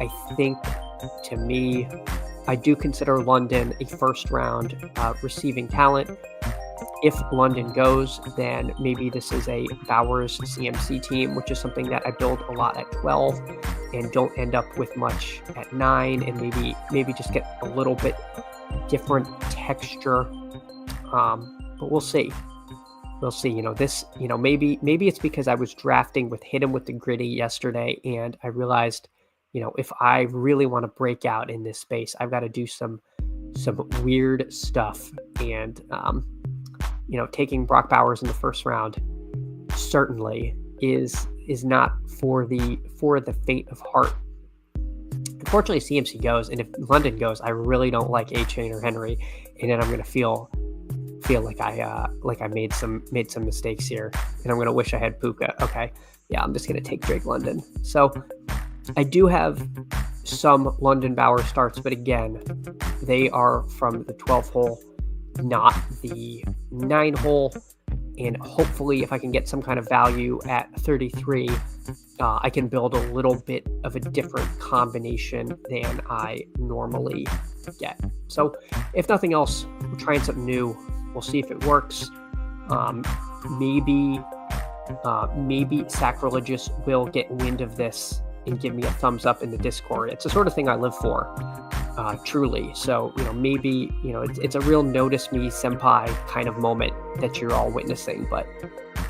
Speaker 1: I think, to me, I do consider London a first round receiving talent. If London goes, then maybe this is a Bowers CMC team, which is something that I build a lot at 12 and don't end up with much at 9, and maybe just get a little bit different texture. But we'll see. We'll see. Maybe it's because I was drafting with Hit 'em with the Gritty yesterday, and I realized, if I really want to break out in this space, I've got to do some weird stuff. And taking Brock Bowers in the first round certainly is not for the faint of heart. Unfortunately, CMC goes, and if London goes, I really don't like A-Chain or Henry, and then I'm going to feel like I made some mistakes here, and I'm going to wish I had Puka. Okay, yeah, I'm just going to take Drake London. So I do have some London Bowers starts, but again, they are from the 12 hole, not the 9 hole. And hopefully, if I can get some kind of value at 33, I can build a little bit of a different combination than I normally get. So if nothing else, we're trying something new. We'll see if it works. Maybe Sacrilegious will get wind of this and give me a thumbs up in the Discord. It's the sort of thing I live for, truly. So, maybe, it's a real notice me senpai kind of moment that you're all witnessing. But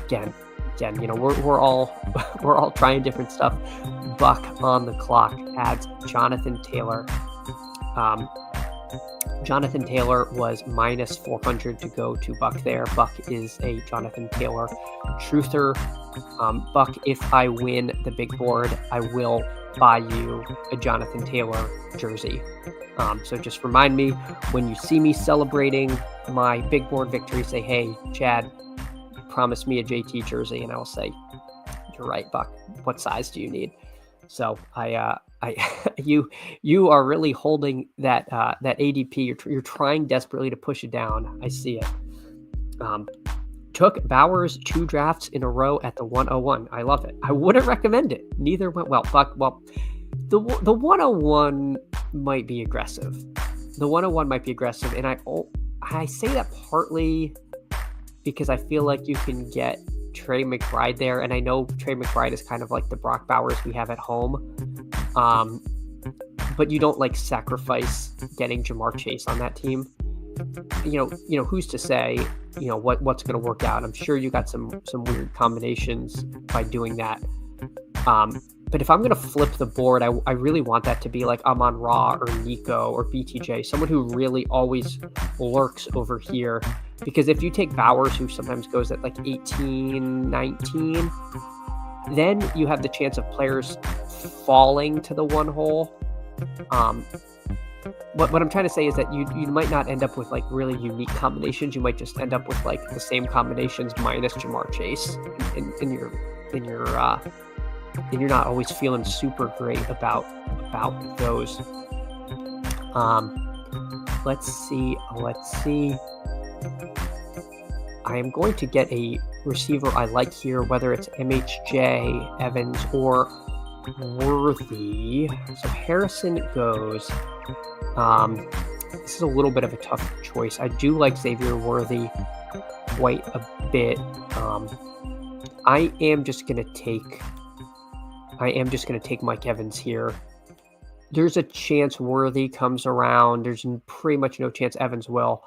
Speaker 1: again, we're all trying different stuff. Buck on the clock adds Jonathan Taylor. Jonathan Taylor was minus 400 to go to Buck there. Buck is a Jonathan Taylor truther. Buck, if I win the big board, I will buy you a Jonathan Taylor jersey. So just remind me when you see me celebrating my big board victory, say, hey, Chad, promise me a JT jersey. And I'll say, you're right, Buck. What size do you need? So you are really holding that ADP. You're trying desperately to push it down. I see it. Took Bowers 2 drafts in a row at the 101. I love it. I wouldn't recommend it. Neither went well. Buck, the 101 might be aggressive. The 101 might be aggressive, and I say that partly because I feel like you can get Trey McBride there, and I know Trey McBride is kind of like the Brock Bowers we have at home. But you don't sacrifice getting Jamar Chase on that team. Who's to say, what's going to work out? I'm sure you got some weird combinations by doing that. But if I'm going to flip the board, I really want that to be like Amon Ra or Nico or BTJ, someone who really always lurks over here. Because if you take Bowers, who sometimes goes at 18, 19, then you have the chance of players falling to the one hole. What I'm trying to say is that you might not end up with really unique combinations. You might just end up with the same combinations minus Jamar Chase, and you're not always feeling super great about those. Let's see. I am going to get a receiver I like here, whether it's MHJ, Evans, or Worthy. So Harrison goes. This is a little bit of a tough choice. I do like Xavier Worthy quite a bit. I am just gonna take Mike Evans here. There's a chance Worthy comes around. There's pretty much no chance Evans will.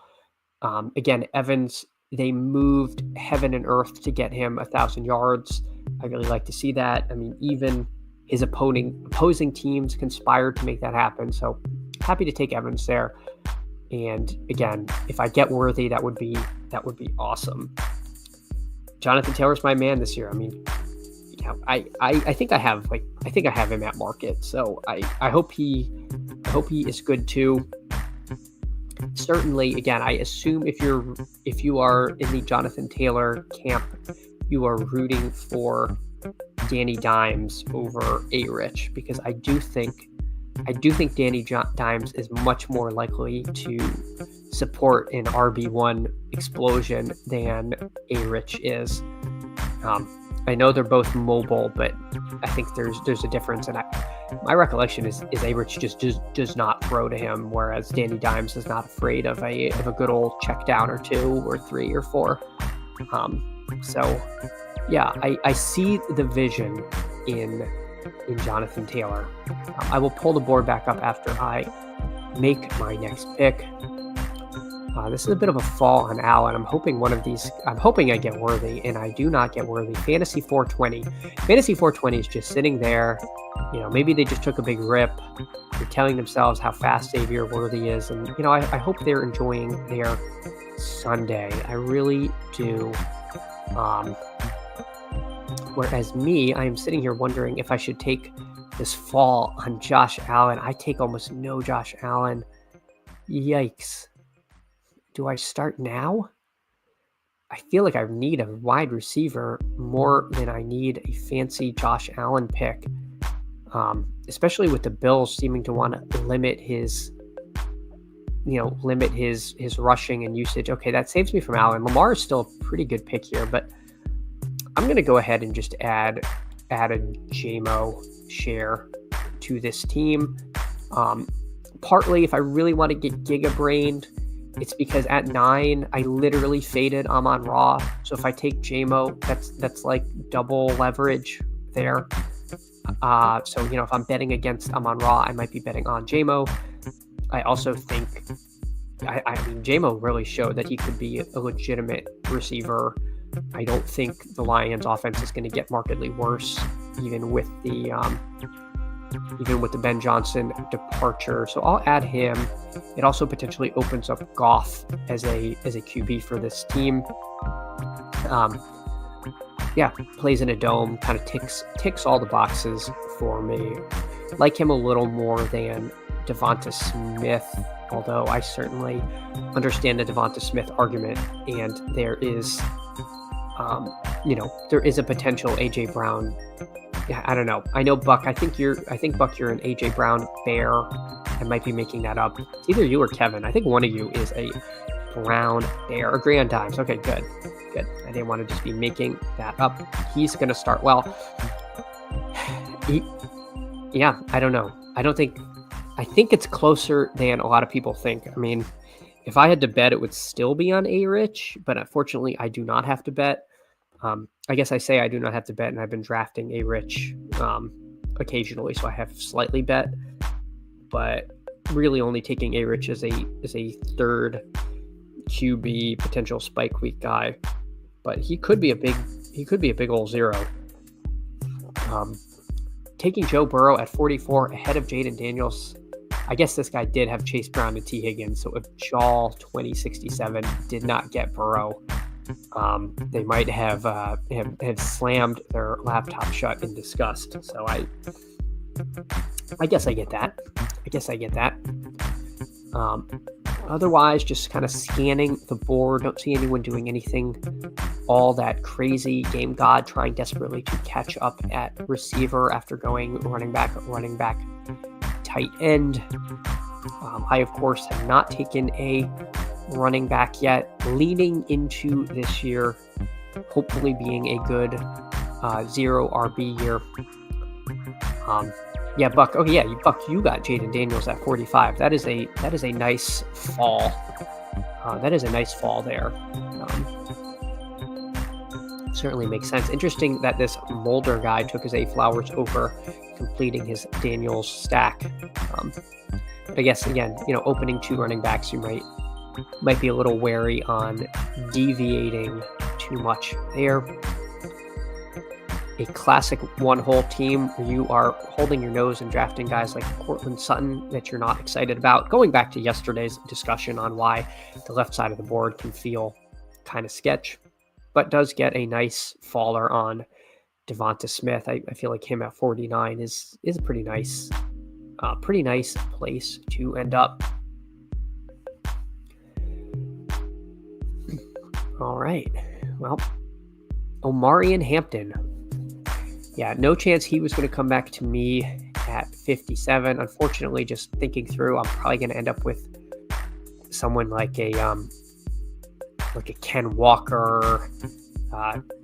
Speaker 1: Again, Evans, they moved heaven and earth to get him 1,000 yards. I really like to see that. I mean, even his opposing teams conspired to make that happen. So happy to take Evans there. And again, if I get Worthy, that would be awesome. Jonathan Taylor's my man this year. I mean, I think I have him at market. So I hope he is good too. Certainly, again, I assume if you are in the Jonathan Taylor camp, you are rooting for Danny Dimes over A-Rich, because I do think Danny Dimes is much more likely to support an RB1 explosion than A-Rich is. I know they're both mobile, but I think there's a difference. And my recollection is A-Rich just does not throw to him, whereas Danny Dimes is not afraid of a good old check down or 2 or 3 or 4. So yeah, I see the vision in Jonathan Taylor. I will pull the board back up after I make my next pick. This is a bit of a fall on Allen. I'm hoping I get Worthy, and I do not get Worthy. Fantasy 420. Fantasy 420 is just sitting there. Maybe they just took a big rip. They're telling themselves how fast Xavier Worthy is. And, I hope they're enjoying their Sunday. I really do. Whereas me, I am sitting here wondering if I should take this fall on Josh Allen. I take almost no Josh Allen. Yikes. Do I start now? I feel like I need a wide receiver more than I need a fancy Josh Allen pick, especially with the Bills seeming to want to limit his limit his rushing and usage. Okay, that saves me from Allen. Lamar is still a pretty good pick here, but I'm going to go ahead and just add a JMO share to this team. Partly, if I really want to get giga-brained, it's because at 9, I literally faded Amon-Ra. So if I take JMO, that's like double leverage there. So, if I'm betting against Amon-Ra, I might be betting on JMO. I also think, JMO really showed that he could be a legitimate receiver. I don't think the Lions offense is going to get markedly worse, even with the Ben Johnson departure. So I'll add him. It also potentially opens up Goff as a QB for this team. Plays in a dome, kind of ticks all the boxes for me. Like him a little more than Devonta Smith, although I certainly understand the Devonta Smith argument, and there is a potential AJ Brown. Yeah, I don't know. I know Buck. I think Buck, you're an AJ Brown bear. I might be making that up. It's either you or Kevin. I think one of you is a Brown bear. Agree on dimes. Okay, good. I didn't want to just be making that up. He's going to start well. I don't know. I think it's closer than a lot of people think. I mean, if I had to bet, it would still be on A-Rich, but unfortunately, I do not have to bet. I guess I say I do not have to bet, and I've been drafting A-Rich occasionally, so I have slightly bet, but really only taking A-Rich as a third QB potential spike week guy. But he could be a big old zero. Taking Joe Burrow at 44 ahead of Jaden Daniels. I guess this guy did have Chase Brown and T. Higgins, so if Jaw 2067 did not get Burrow, they might have slammed their laptop shut in disgust. So I guess I get that. Otherwise, just kind of scanning the board. Don't see anyone doing anything all that crazy. Game God trying desperately to catch up at receiver after going running back, tight end. I, of course, have not taken a running back yet. Leaning into this year, hopefully being a good 0 RB year. Buck. Okay, Buck, you got Jaden Daniels at 45. That is a nice fall. That is a nice fall there. Certainly makes sense. Interesting that this Mulder guy took his A Flowers over completing his Daniels stack. But I guess again, opening 2 running backs, you might be a little wary on deviating too much there. A classic one-hole team where you are holding your nose and drafting guys like Cortland Sutton that you're not excited about. Going back to yesterday's discussion on why the left side of the board can feel kind of sketch, but does get a nice faller on Devonta Smith. I feel like him at 49 is a pretty nice place to end up. All right. Well, Omarion Hampton. Yeah, no chance he was going to come back to me at 57. Unfortunately, just thinking through, I'm probably going to end up with someone like a Ken Walker,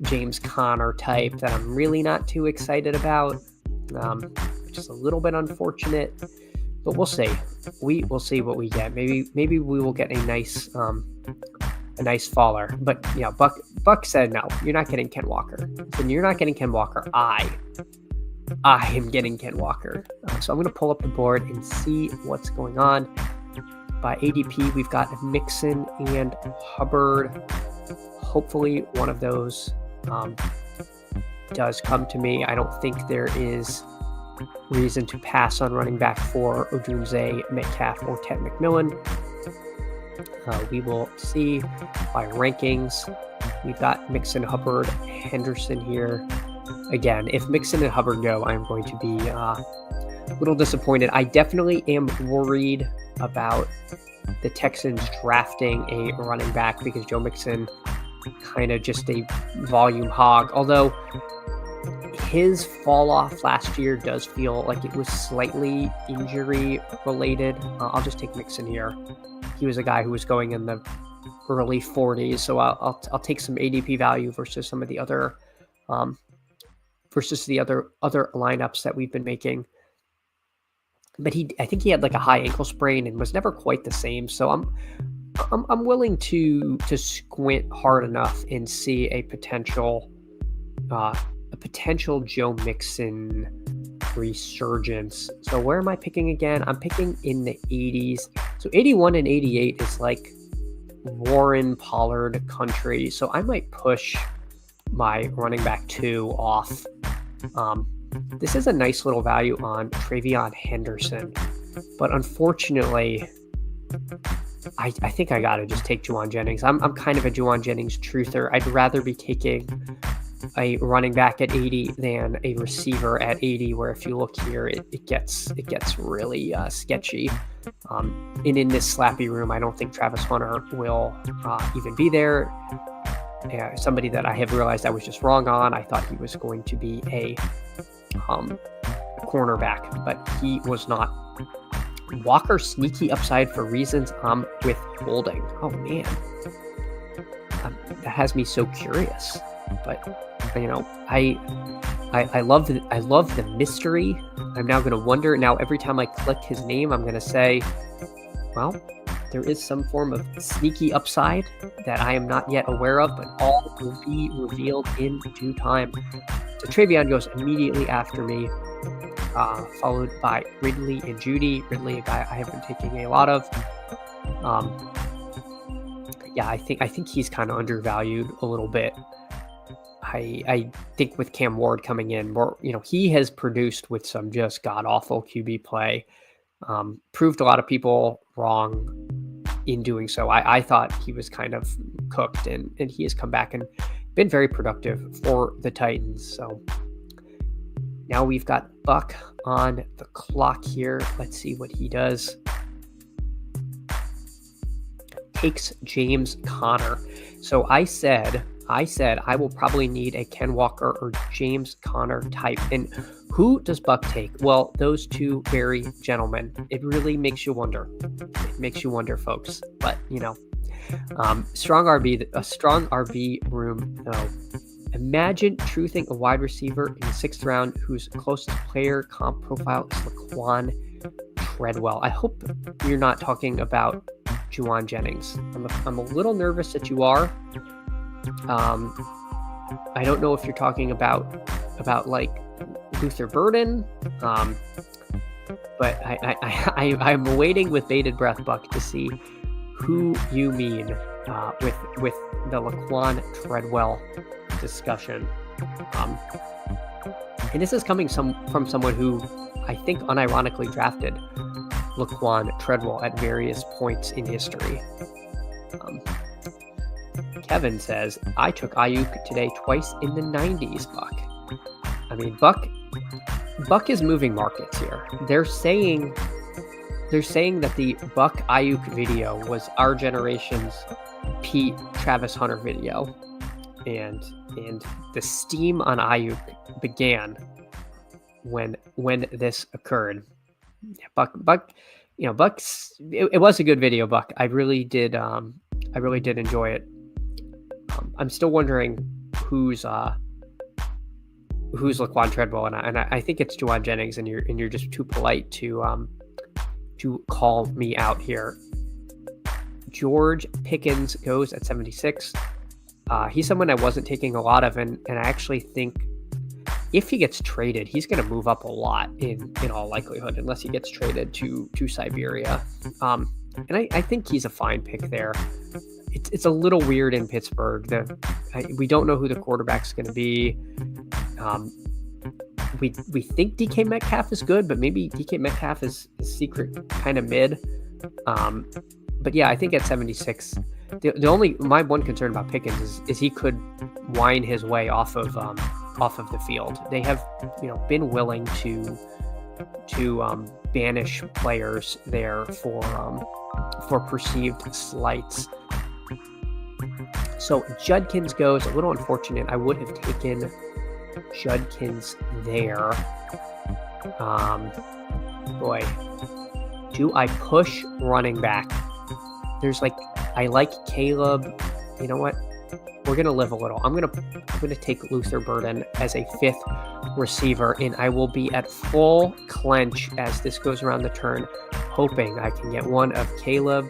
Speaker 1: James Conner type that I'm really not too excited about. Just a little bit unfortunate, but we'll see. We will see what we get. Maybe we will get a nice faller. But Buck said no. You're not getting Ken Walker. When you're not getting Ken Walker, I am getting Ken Walker. So I'm going to pull up the board and see what's going on. By ADP, we've got Mixon and Hubbard. Hopefully, one of those does come to me. I don't think there is reason to pass on running back for Odunze, Metcalf, or Ted McMillan. We will see by rankings. We've got Mixon, Hubbard, Henderson here. Again, if Mixon and Hubbard go, I'm going to be a little disappointed. I definitely am worried about the Texans drafting a running back because Joe Mixon kind of just a volume hog. Although his fall off last year does feel like it was slightly injury related. I'll just take Mixon here. He was a guy who was going in the early 40s, so I'll take some ADP value versus some of the other other lineups that we've been making. But I think he had like a high ankle sprain and was never quite the same. So I'm willing to squint hard enough and see a potential Joe Mixon resurgence. So where am I picking again? I'm picking in the 80s. So 81 and 88 is like Warren Pollard country. So I might push my running back 2 off. This is a nice little value on Travion Henderson, but unfortunately, I think I gotta just take Juwan Jennings. I'm kind of a Juwan Jennings truther. I'd rather be taking a running back at 80 than a receiver at 80, where if you look here, it gets really sketchy. And in this slappy room, I don't think Travis Hunter will even be there. Somebody that I have realized I was just wrong on. I thought he was going to be a cornerback, but he was not. Walker sneaky upside for reasons I'm withholding. Oh man, that has me so curious. But I love the mystery. I'm now going to wonder. Now every time I click his name, I'm going to say, well, there is some form of sneaky upside that I am not yet aware of, but all will be revealed in due time. So Travion goes immediately after me, followed by Ridley and Judy. Ridley, a guy I have been taking a lot of. I think he's kind of undervalued a little bit. I think with Cam Ward coming in, he has produced with some just god-awful QB play. Proved a lot of people wrong in doing so. I thought he was kind of cooked, and he has come back and been very productive for the Titans. So now we've got Buck on the clock here. Let's see what he does. Takes James Conner. So I said I will probably need a Ken Walker or James Conner type. And who does Buck take? Well, those two very gentlemen. It really makes you wonder. It makes you wonder, folks. But, a strong RB room, though. Imagine truthing a wide receiver in the 6th round whose closest player comp profile is Laquan Treadwell. I hope you're not talking about Juwan Jennings. I'm a little nervous that you are. I don't know if you're talking about like Luther Burden, but I'm waiting with bated breath, Buck, to see who you mean with the Laquan Treadwell discussion. And this is coming from someone who I think unironically drafted Laquan Treadwell at various points in history. Kevin says, I took Ayuk today twice in the 90s, Buck. I mean, Buck is moving markets here. They're saying that the Buck Ayuk video was our generation's Pete Travis Hunter video. And the steam on Ayuk began when this occurred. Buck, Buck's it was a good video, Buck. I really did enjoy it. I'm still wondering who's Laquan Treadwell, and I think it's Juwan Jennings, and you're just too polite to call me out here. George Pickens goes at 76. He's someone I wasn't taking a lot of, and I actually think if he gets traded, he's going to move up a lot in all likelihood, unless he gets traded to Siberia. And I think he's a fine pick there. It's a little weird in Pittsburgh. We don't know who the quarterback's going to be. We think DK Metcalf is good, but maybe DK Metcalf is secret kind of mid. But yeah, I think at 76, my one concern about Pickens is he could whine his way off of the field. They have been willing to banish players there for perceived slights. So Judkins goes, a little unfortunate. I would have taken Judkins there. Boy, do I push running back? I like Caleb. You know what? We're gonna live a little. I'm gonna take Luther Burden as a 5th receiver, and I will be at full clench as this goes around the turn, hoping I can get one of Caleb.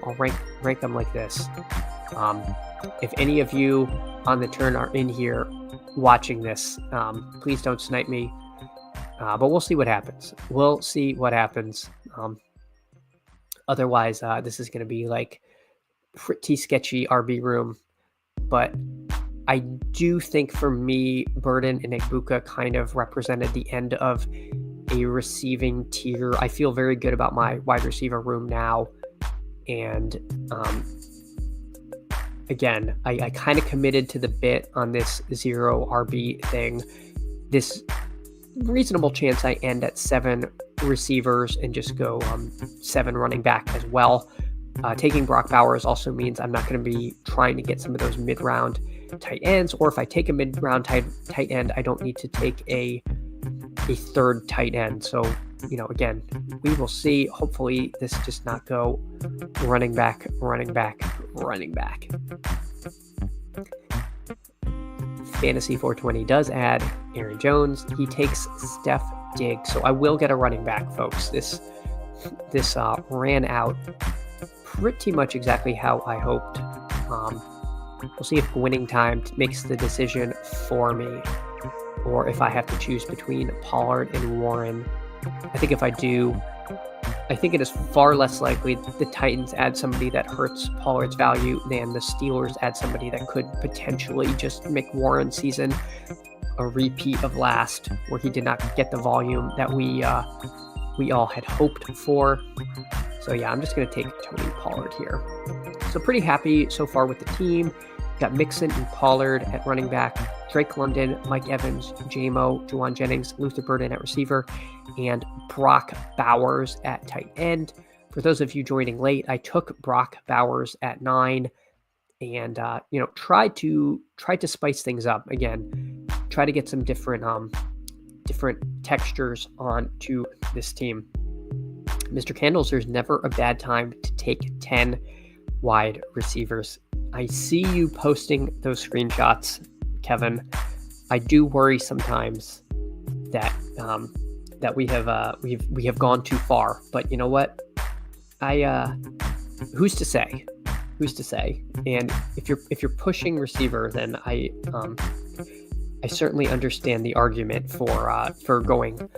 Speaker 1: I'll rank them like this. If any of you on the turn are in here watching this, please don't snipe me. But we'll see what happens. Otherwise, this is going to be like pretty sketchy RB room. But I do think for me, Burden and Egbuka kind of represented the end of a receiving tier. I feel very good about my wide receiver room now. And again, I kind of committed to the bit on this 0 RB thing. This reasonable chance I end at 7 receivers and just go 7 running back as well. Taking Brock Bowers also means I'm not going to be trying to get some of those mid-round tight ends, or if I take a mid-round tight end, I don't need to take a 3rd tight end. So, again, we will see. Hopefully this does not go running back. Fantasy 420 does add Aaron Jones. He takes Steph Diggs. So I will get a running back, folks. This ran out pretty much exactly how I hoped. We'll see if winning time makes the decision for me, or if I have to choose between Pollard and Warren. I think if I do, I think it is far less likely the Titans add somebody that hurts Pollard's value than the Steelers add somebody that could potentially just make Warren's season a repeat of last, where he did not get the volume that we all had hoped for. So yeah, I'm just going to take Tony Pollard here. So pretty happy so far with the team. Got Mixon and Pollard at running back, Drake London, Mike Evans, J-Mo, Juwan Jennings, Luther Burden at receiver, and Brock Bowers at tight end. For those of you joining late, I took Brock Bowers at 9 and, tried to spice things up again, try to get some different textures onto this team. Mr. Candles, there's never a bad time to take 10 wide receivers. I see you posting those screenshots, Kevin. I do worry sometimes that we have gone too far. But you know what? Who's to say? And if you're pushing receiver, then I certainly understand the argument for going.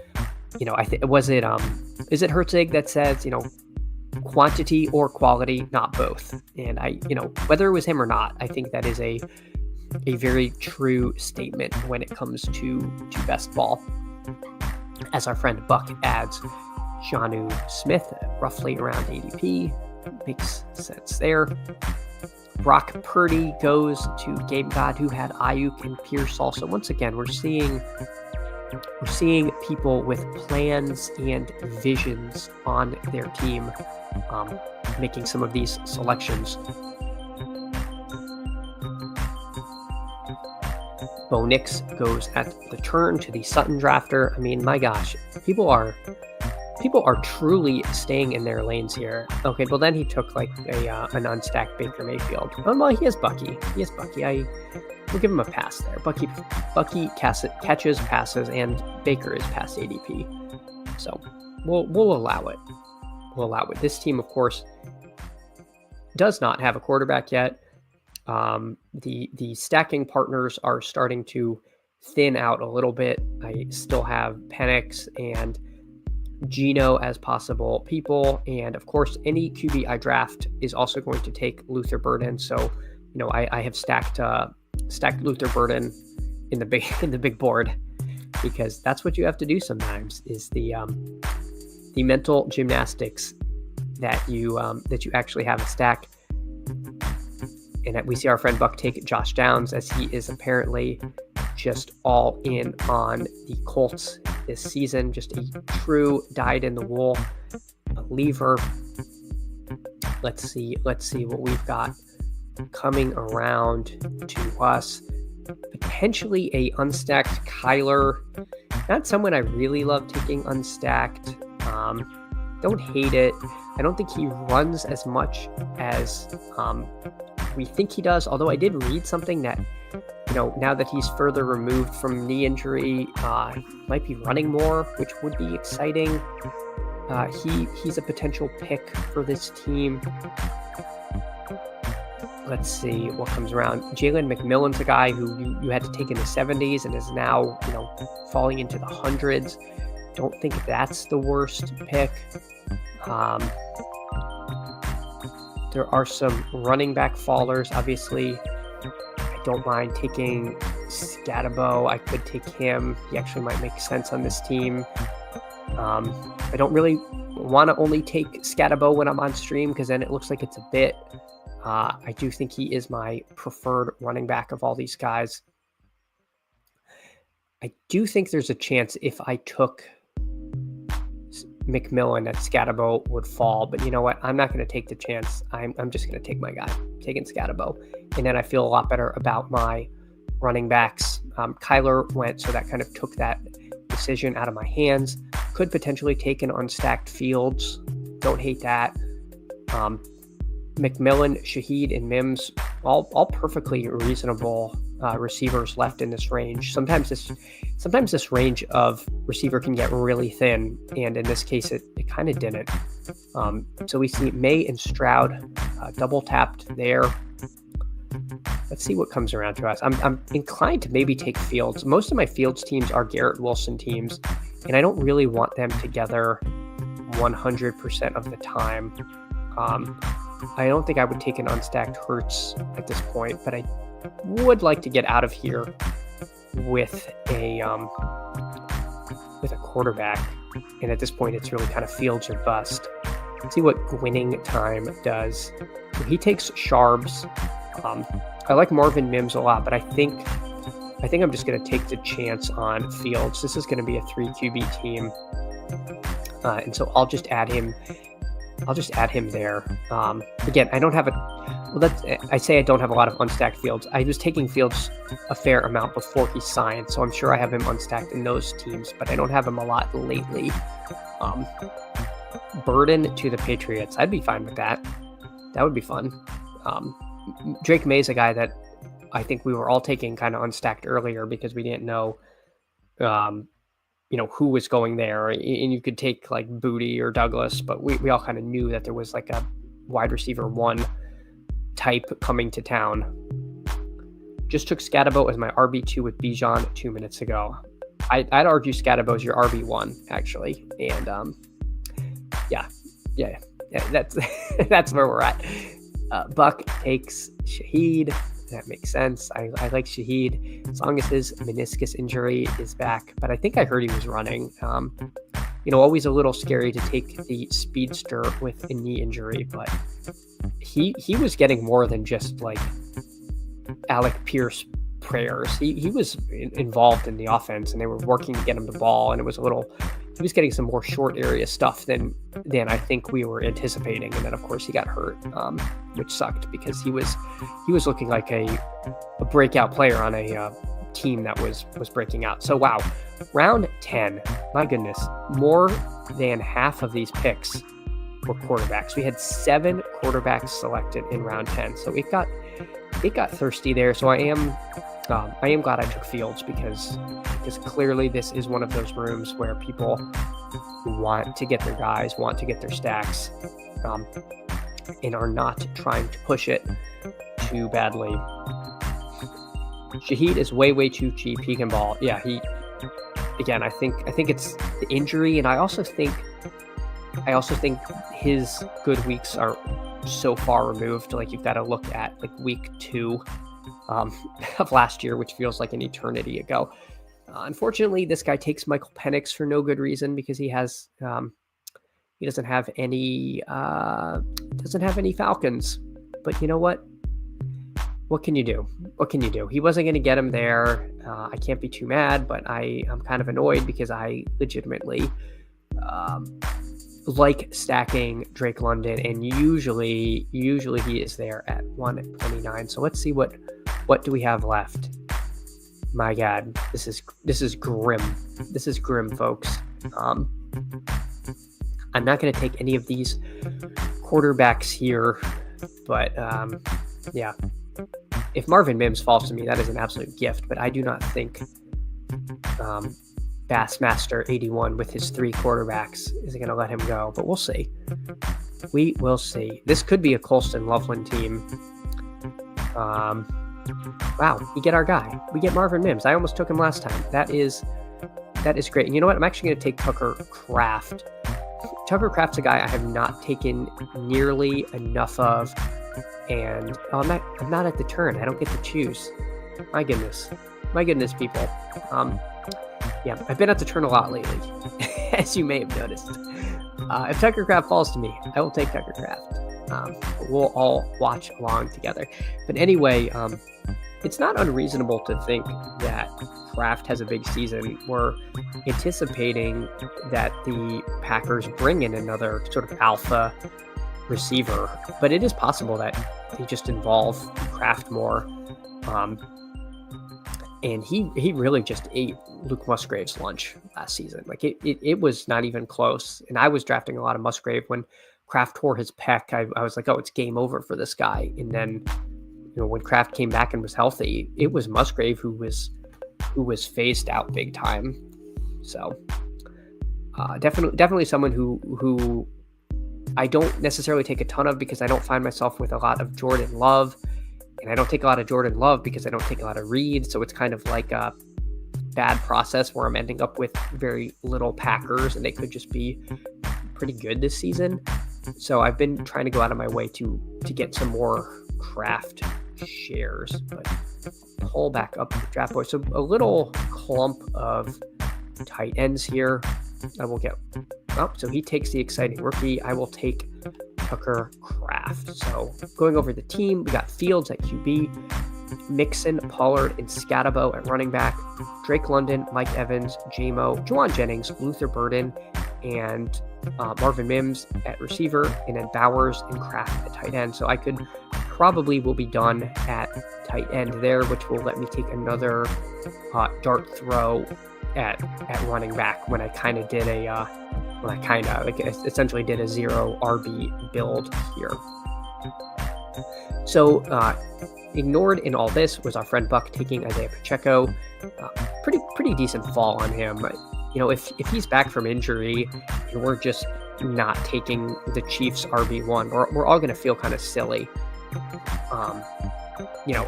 Speaker 1: Is it Herzig that says, quantity or quality, not both? And whether it was him or not, I think that is a very true statement when it comes to best ball. As our friend Buck adds, Jonnu Smith, roughly around ADP, makes sense there. Brock Purdy goes to Gabe God, who had Ayuk and Pierce also. Once again, we're seeing people with plans and visions on their team making some of these selections. Bo Nix goes at the turn to the Sutton drafter. I mean, my gosh, people are truly staying in their lanes here. Okay, well then he took like an unstacked Baker Mayfield. Oh, well, he has Bucky. We'll give him a pass there. Bucky catches passes, and Baker is past ADP. So we'll allow it. This team, of course, does not have a quarterback yet. The stacking partners are starting to thin out a little bit. I still have Penix and Geno as possible people, and of course, any QB I draft is also going to take Luther Burden. So, I have stacked Luther Burden in the big board, because that's what you have to do sometimes, is the mental gymnastics that you actually have a stack. And we see our friend Buck take Josh Downs, as he is apparently just all in on the Colts this season. Just a true dyed-in-the-wool believer. Let's see what we've got coming around to us. Potentially a unstacked Kyler. Not someone I really love taking unstacked. Don't hate it. I don't think he runs as much as we think he does, although I did read something that, now that he's further removed from knee injury, he might be running more, which would be exciting. He's a potential pick for this team. Let's see what comes around. Jalen McMillan's a guy who you had to take in the 70s and is now, falling into the hundreds. Don't think that's the worst pick. There are some running back fallers, obviously. I don't mind taking Scatabo. I could take him. He actually might make sense on this team. I don't really want to only take Scatabo when I'm on stream because then it looks like it's a bit. I do think he is my preferred running back of all these guys. I do think there's a chance if I took McMillan that Scatabo would fall, but you know what? I'm not going to take the chance. I'm just going to take my guy, taking Scatabo, and then I feel a lot better about my running backs. Kyler went, so that kind of took that decision out of my hands. Could potentially take an unstacked Fields. Don't hate that. McMillan, Shaheed, and Mims, all perfectly reasonable receivers left in this range. Sometimes this range of receiver can get really thin, and in this case, it kind of didn't. So we see May and Stroud double tapped there. Let's see what comes around to us. I'm inclined to maybe take Fields. Most of my Fields teams are Garrett Wilson teams, and I don't really want them together 100% of the time. I don't think I would take an unstacked Hurts at this point, but I would like to get out of here with a quarterback. And at this point, it's really kind of Fields or bust. Let's see what winning time does. So he takes Sharps. I like Marvin Mims a lot, but I think I'm just going to take the chance on Fields. This is going to be a 3 QB team, and so I'll just add him. There. Again, I don't have I say I don't have a lot of unstacked Fields. I was taking Fields a fair amount before he signed, so I'm sure I have him unstacked in those teams, but I don't have him a lot lately. Burden to the Patriots. I'd be fine with that. That would be fun. Drake May's a guy that I think we were all taking kind of unstacked earlier because we didn't know, who was going there. And you could take like Booty or Douglas, but we all kind of knew that there was like a wide receiver 1 type coming to town. Just took Scatabo as my RB2 with Bijan 2 minutes ago. I'd argue Scatabo is your RB1 actually. And yeah, that's that's where we're at. Buck takes Shaheed. That makes sense. I like Shaheed as long as his meniscus injury is back. But I think I heard he was running. Always a little scary to take the speedster with a knee injury, but he was getting more than just like Alec Pierce prayers. He was involved in the offense, and they were working to get him the ball, and he was getting some more short area stuff than I think we were anticipating. And then of course he got hurt, which sucked because he was looking like a breakout player on a team that was breaking out. So wow, round 10, my goodness, more than half of these picks were quarterbacks. We had 7 quarterbacks selected in round 10. So it got thirsty there. So I am glad I took Fields because clearly this is one of those rooms where people want to get their guys, want to get their stacks, and are not trying to push it too badly. Shaheed is way too cheap. He can ball. Yeah, I think it's the injury, and I also think his good weeks are so far removed. Like you've got to look at like week 2 of last year, which feels like an eternity ago. Unfortunately, this guy takes Michael Penix for no good reason because he doesn't have any Falcons. But you know what? What can you do? He wasn't going to get him there. I can't be too mad, but I'm kind of annoyed because I legitimately like stacking Drake London, and usually he is there at 129. So let's see what do we have left. My God, this is grim. This is grim, folks. I'm not going to take any of these quarterbacks here, but yeah, if Marvin Mims falls to me, that is an absolute gift. But I do not think Bassmaster 81 with his 3 quarterbacks is going to let him go. But we'll see. We will see. This could be a Colston Loveland team. Wow, we get our guy. We get Marvin Mims. I almost took him last time. That is great. And you know what? I'm actually going to take Tucker Kraft. Tucker Kraft's a guy I have not taken nearly enough of, and I'm not at the turn. I don't get to choose. My goodness, people. Yeah, I've been at the turn a lot lately, as you may have noticed. If Tucker Kraft falls to me, I will take Tucker Kraft. We'll all watch along together. But anyway, it's not unreasonable to think that Kraft has a big season. We're anticipating that the Packers bring in another sort of alpha receiver, but it is possible that they just involve Kraft more. And he really just ate Luke Musgrave's lunch last season. Like it was not even close. And I was drafting a lot of Musgrave when Kraft tore his pec. I was like, oh, it's game over for this guy. And then, when Kraft came back and was healthy, it was Musgrave who was phased out big time. So definitely someone who I don't necessarily take a ton of because I don't find myself with a lot of Jordan Love, and I don't take a lot of Jordan Love because I don't take a lot of Reed. So it's kind of like a bad process where I'm ending up with very little Packers, and they could just be pretty good this season. So I've been trying to go out of my way to get some more Kraft shares, but pull back up the draft board. So a little clump of tight ends here. I will get up. So he takes the exciting rookie. I will take Tucker Kraft. So going over the team, we got Fields at QB, Mixon, Pollard, and Scatabo at running back, Drake London, Mike Evans, J-Mo, Juwan Jennings, Luther Burden, and Marvin Mims at receiver, and then Bowers and Kraft at tight end. So I could probably will be done at tight end there, which will let me take another dart throw at running back when I kind of did essentially did a 0 RB build here. So ignored in all this was our friend Buck taking Isaiah Pacheco. Pretty decent fall on him. If he's back from injury and we're just not taking the Chiefs RB1, we're all going to feel kind of silly.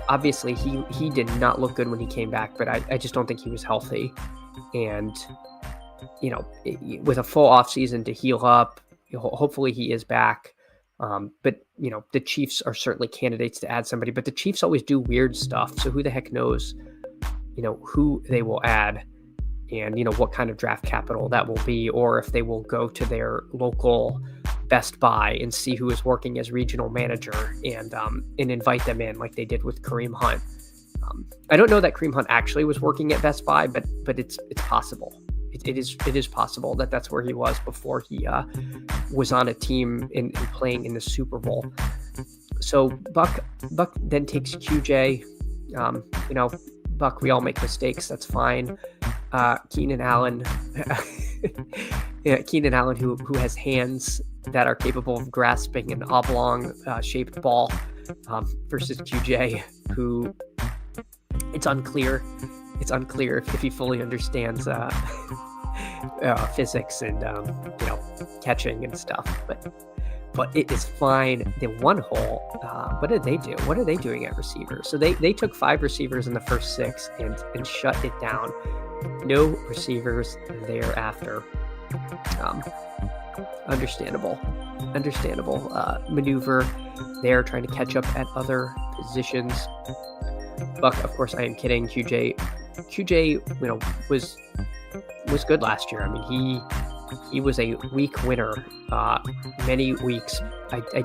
Speaker 1: Obviously he did not look good when he came back, but I just don't think he was healthy. And, with a full off season to heal up, hopefully he is back. But the Chiefs are certainly candidates to add somebody, but the Chiefs always do weird stuff. So who the heck knows, who they will add and, what kind of draft capital that will be, or if they will go to their local Best Buy and see who is working as regional manager and invite them in like they did with Kareem Hunt. I don't know that Kareem Hunt actually was working at Best Buy, but it's possible. It is possible that that's where he was before he was on a team and playing in the Super Bowl. So Buck then takes QJ. Buck, we all make mistakes. That's fine. Keenan Allen, Keenan Allen, who has hands that are capable of grasping an oblong shaped ball, versus QJ, who it's unclear if he fully understands physics and catching and stuff, but it is fine. The one hole, what did they do? What are they doing at receiver? So they took 5 receivers in the first 6 and shut it down. No receivers thereafter. Understandable maneuver there, trying to catch up at other positions. Buck, of course, I am kidding. QJ, was good last year. I mean, he was a week winner many weeks. I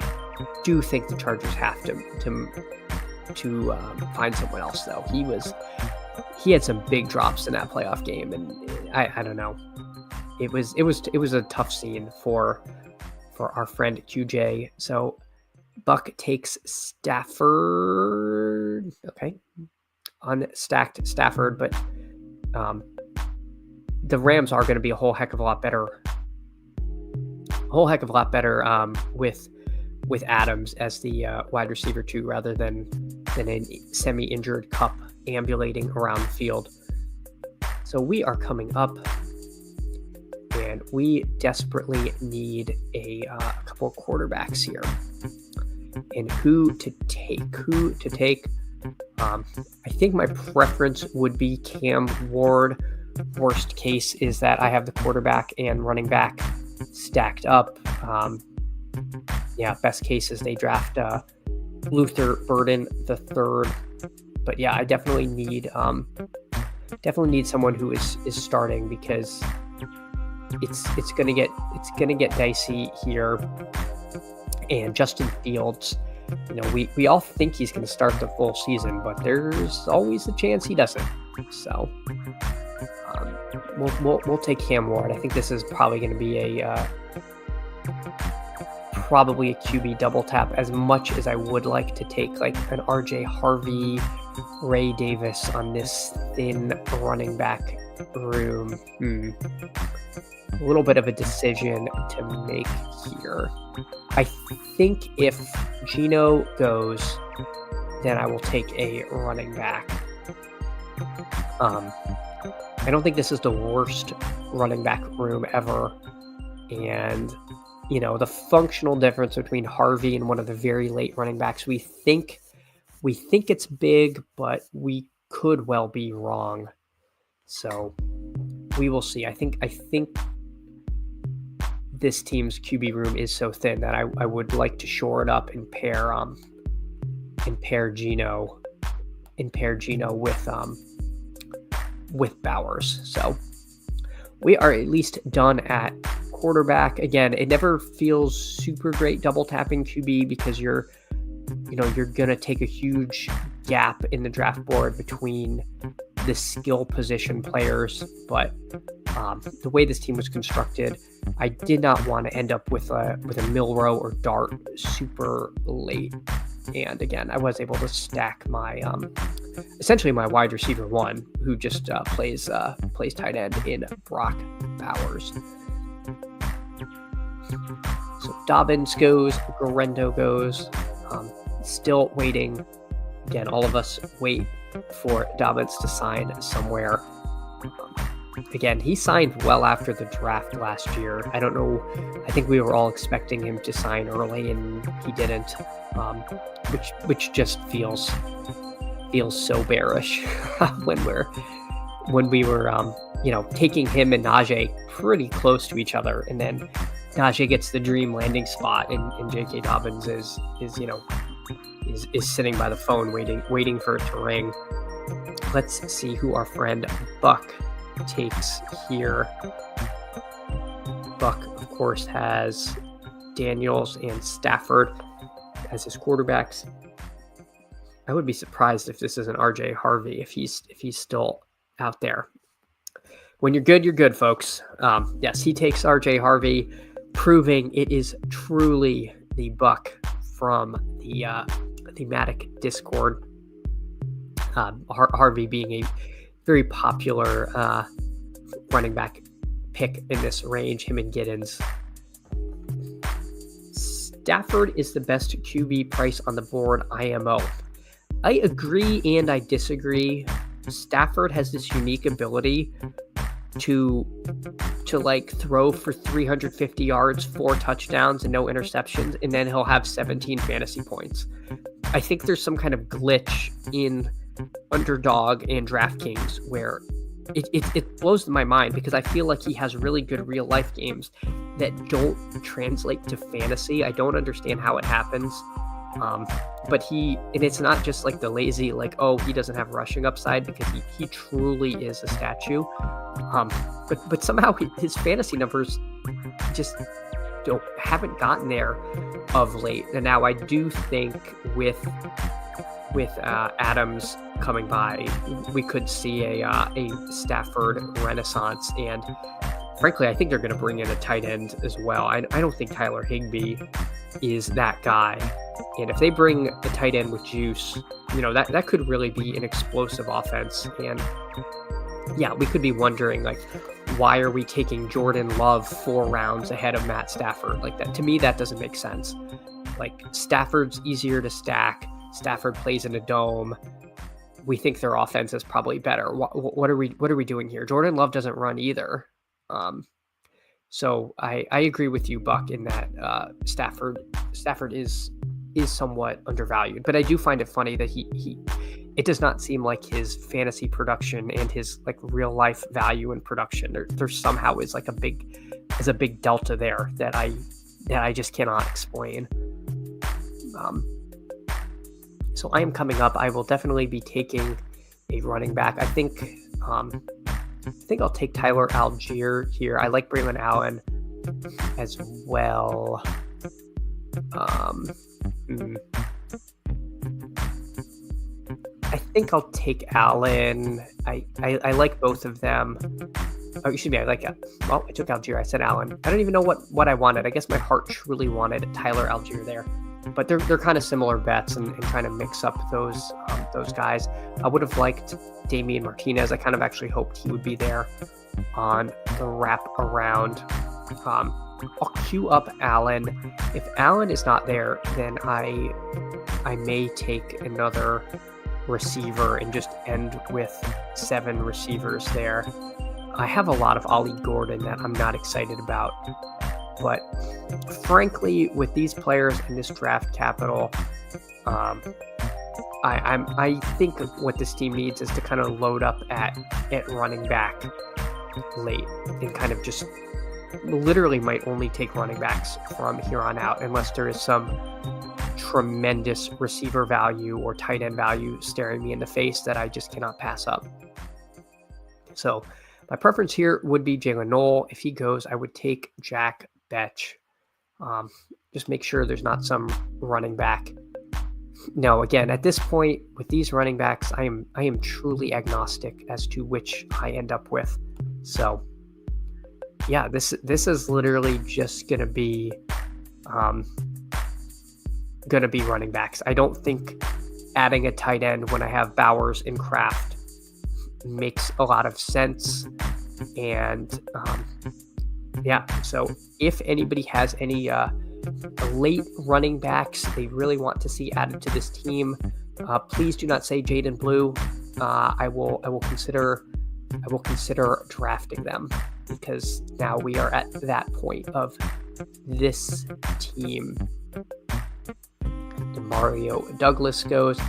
Speaker 1: do think the Chargers have to find someone else, though. He had some big drops in that playoff game, and I don't know. It was a tough scene for our friend QJ. So Buck takes Stafford. Okay. unstacked Stafford, but the Rams are going to be a whole heck of a lot better with Adams as the wide receiver 2 rather than a semi-injured Kupp ambulating around the field. So we are coming up, and we desperately need a couple of quarterbacks here. And who to take? I think my preference would be Cam Ward. Worst case is that I have the quarterback and running back stacked up. Best case is they draft Luther Burden III. But yeah, I definitely need someone who is starting, because it's gonna get dicey here. And Justin Fields, we all think he's gonna start the full season, but there's always a chance he doesn't. So we'll take Cam Ward. I think this is probably going to be a QB double tap, as much as I would like to take like an RJ Harvey, Ray Davis on this thin running back room. A little bit of a decision to make here. I think if Geno goes, then I will take a running back. I don't think this is the worst running back room ever. And, the functional difference between Harvey and one of the very late running backs, we think it's big, but we could well be wrong. So we will see. I think this team's QB room is so thin that I would like to shore it up and pair Geno with Bowers. So we are at least done at quarterback. Again, it never feels super great double tapping QB, because you're going to take a huge gap in the draft board between the skill position players. But the way this team was constructed, I did not want to end up with a Milroe or Dart super late. And again, I was able to stack my essentially my wide receiver 1, who just plays tight end in Brock Bowers. So Dobbins goes, Garendo goes. Still waiting. Again, all of us wait for Dobbins to sign somewhere. Again, he signed well after the draft last year. I don't know. I think we were all expecting him to sign early, and he didn't, which just feels so bearish when we were taking him and Najee pretty close to each other, and then Najee gets the dream landing spot, and J.K. Dobbins is sitting by the phone waiting for it to ring. Let's see who our friend Buck takes here. Buck, of course, has Daniels and Stafford as his quarterbacks. I would be surprised if this isn't RJ Harvey, if he's still out there. When you're good, folks. Yes, he takes RJ Harvey, proving it is truly the Buck from the thematic Discord. Harvey being a very popular running back pick in this range, him and Giddens. Stafford is the best QB price on the board, IMO. I agree and I disagree. Stafford has this unique ability to throw for 350 yards, 4 touchdowns, and no interceptions, and then he'll have 17 fantasy points. I think there's some kind of glitch in Underdog and DraftKings where it blows my mind, because I feel like he has really good real life games that don't translate to fantasy. I don't understand how it happens. But it's not just like the lazy, he doesn't have rushing upside, because he truly is a statue. But somehow his fantasy numbers just haven't gotten there of late. And now I do think with Adams coming by, we could see a Stafford renaissance. And Frankly, I think they're going to bring in a tight end as well. I don't think Tyler Higbee is that guy. And if they bring a tight end with juice, that could really be an explosive offense. And yeah, we could be wondering, like, why are we taking Jordan Love 4 rounds ahead of Matt Stafford? Like, that, to me, that doesn't make sense. Like, Stafford's easier to stack. Stafford plays in a dome. We think their offense is probably better. What are we doing here? Jordan Love doesn't run either. So I agree with you, Buck, in that Stafford is somewhat undervalued. But I do find it funny that it does not seem like his fantasy production and his like real life value in production there somehow is like a big delta there that I just cannot explain. So I am coming up. I will definitely be taking a running back. I think I'll take Tyler Algier here. I like Braylon Allen as well. I think I'll take Allen. I like both of them. Oh, excuse me. I took Algier. I said Allen. I don't even know what I wanted. I guess my heart truly wanted Tyler Algier there. But they're kind of similar bets and trying to mix up those guys. I would have liked Damian Martinez. I kind of actually hoped he would be there on the wrap around. I'll queue up Allen. If Allen is not there, then I may take another receiver and just end with 7 receivers there. I have a lot of Ollie Gordon that I'm not excited about. But frankly, with these players in this draft capital, I think what this team needs is to kind of load up at running back late and kind of just literally might only take running backs from here on out unless there is some tremendous receiver value or tight end value staring me in the face that I just cannot pass up. So my preference here would be Jalen Noel. If he goes, I would take Jack Betch. Just make sure there's not some running back. No, again, at this point with these running backs, I am truly agnostic as to which I end up with. So yeah, this is literally just gonna be running backs. I don't think adding a tight end when I have Bowers and Kraft makes a lot of sense. And yeah, so if anybody has any late running backs they really want to see added to this team, please do not say Jaden Blue. I will consider drafting them, because now we are at that point of this team. Demario Douglas goes.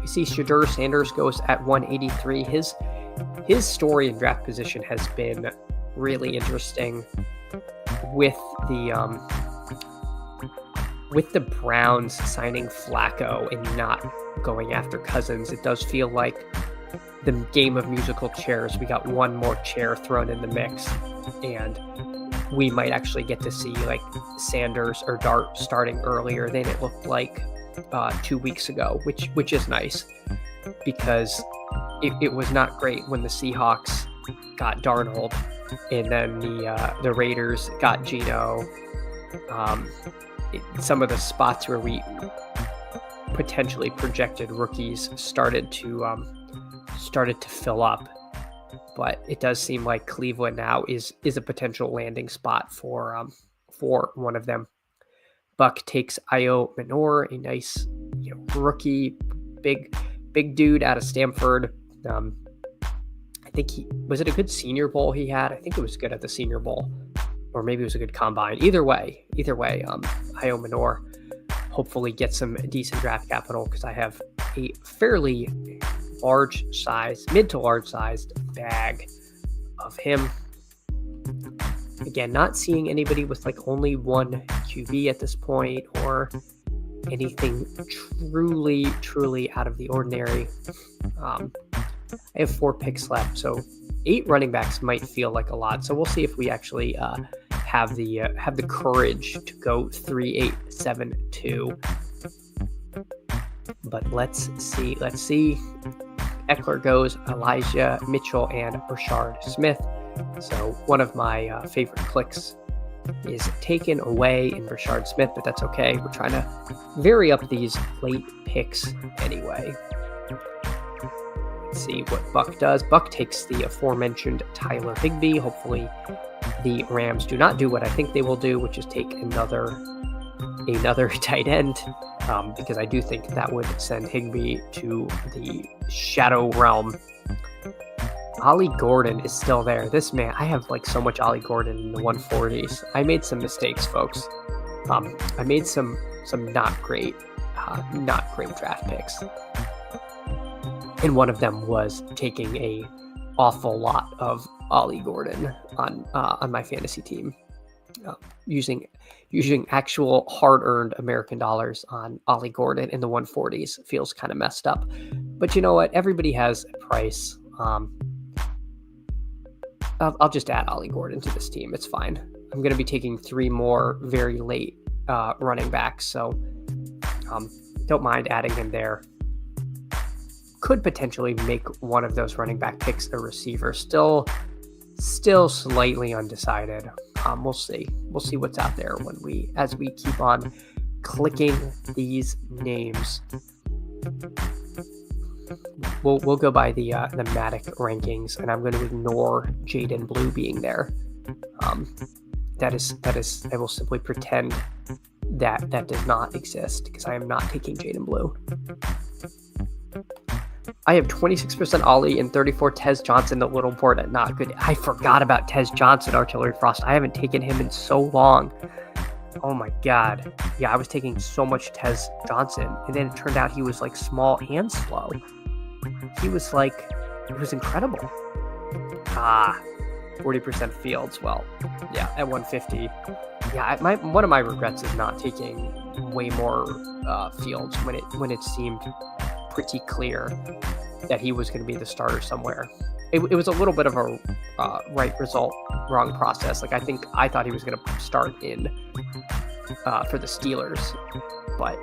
Speaker 1: We see Shadur Sanders goes at 183. His story in draft position has been really interesting with the Browns signing Flacco and not going after Cousins. It does feel like the game of musical chairs. We got one more chair thrown in the mix, and we might actually get to see like Sanders or Dart starting earlier than it looked like 2 weeks ago, which is nice, because it was not great when the Seahawks got Darnold and then the Raiders got Geno. Some of the spots where we potentially projected rookies started to fill up, but it does seem like Cleveland now is a potential landing spot for one of them. Buck takes Io Manor, a nice rookie, big dude out of Stanford. I think was it a good Senior Bowl he had? I think it was good at the Senior Bowl, or maybe it was a good combine. Either way, Io Manor hopefully get some decent draft capital, because I have a fairly mid to large sized bag of him. Again, not seeing anybody with like only one QB at this point or anything truly out of the ordinary. I have 4 picks left, so 8 running backs might feel like a lot. So we'll see if we actually have the courage to go 3, 8, 7, 2. But let's see. Eckler goes, Elijah Mitchell, and Rashard Smith. So one of my favorite clicks is taken away in Rashard Smith, but that's okay. We're trying to vary up these late picks anyway. Let's see what Buck does. Buck takes the aforementioned Tyler Higbee. Hopefully the Rams do not do what I think they will do, which is take another tight end, because I do think that would send Higbee to the shadow realm. Ollie Gordon is still there. This man, I have like so much Ollie Gordon in the 140s. I made some mistakes, folks. I made some not great draft picks, and one of them was taking a awful lot of Ollie Gordon on my fantasy team, using actual hard-earned American dollars on Ollie Gordon in the 140s. Feels kind of messed up, but you know what? Everybody has a price. I'll just add Ollie Gordon to this team. It's fine. I'm going to be taking 3 more very late running backs, so don't mind adding him there. Could potentially make one of those running back picks a receiver. Still slightly undecided. We'll see. We'll see what's out there as we keep on clicking these names. We'll go by the Matic rankings, and I'm going to ignore Jaden Blue being there. That is. I will simply pretend that does not exist, because I am not taking Jaden Blue. I have 26% Ollie and 34 Tez Johnson, the little board at not good. I forgot about Tez Johnson, Artillery Frost. I haven't taken him in so long. Oh my God. Yeah, I was taking so much Tez Johnson, and then it turned out he was like small and slow. He was like, it was incredible. 40% Fields. Well, yeah, at 150. Yeah, one of my regrets is not taking way more Fields when it seemed pretty clear that he was going to be the starter somewhere. It was a little bit of a right result, wrong process. Like I thought he was going to start in for the Steelers, but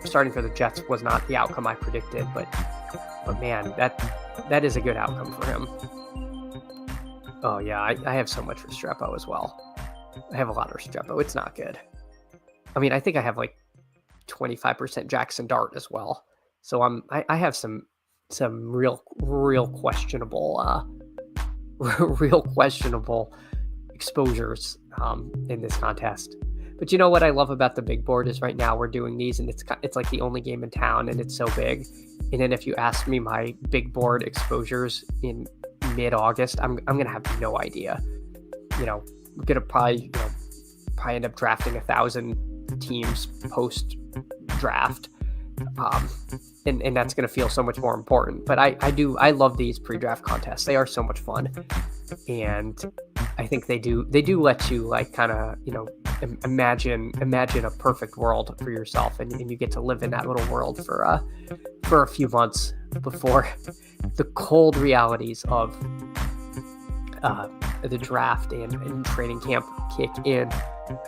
Speaker 1: starting for the Jets was not the outcome I predicted. But man, that is a good outcome for him. Oh yeah, I have so much Restrepo as well. I have a lot of Restrepo. It's not good. I mean, I think I have like 25% Jackson Dart as well. So I have some real questionable exposures in this contest. But you know what I love about the big board is right now we're doing these, and it's like the only game in town, and it's so big. And then if you ask me my big board exposures in mid-August, I'm gonna have no idea. We're gonna probably end up drafting 1,000 teams post draft. And that's going to feel so much more important. But I love these pre-draft contests. They are so much fun, and I think they do let you like kind of imagine a perfect world for yourself, and you get to live in that little world for a few months before the cold realities of the draft and training camp kick in.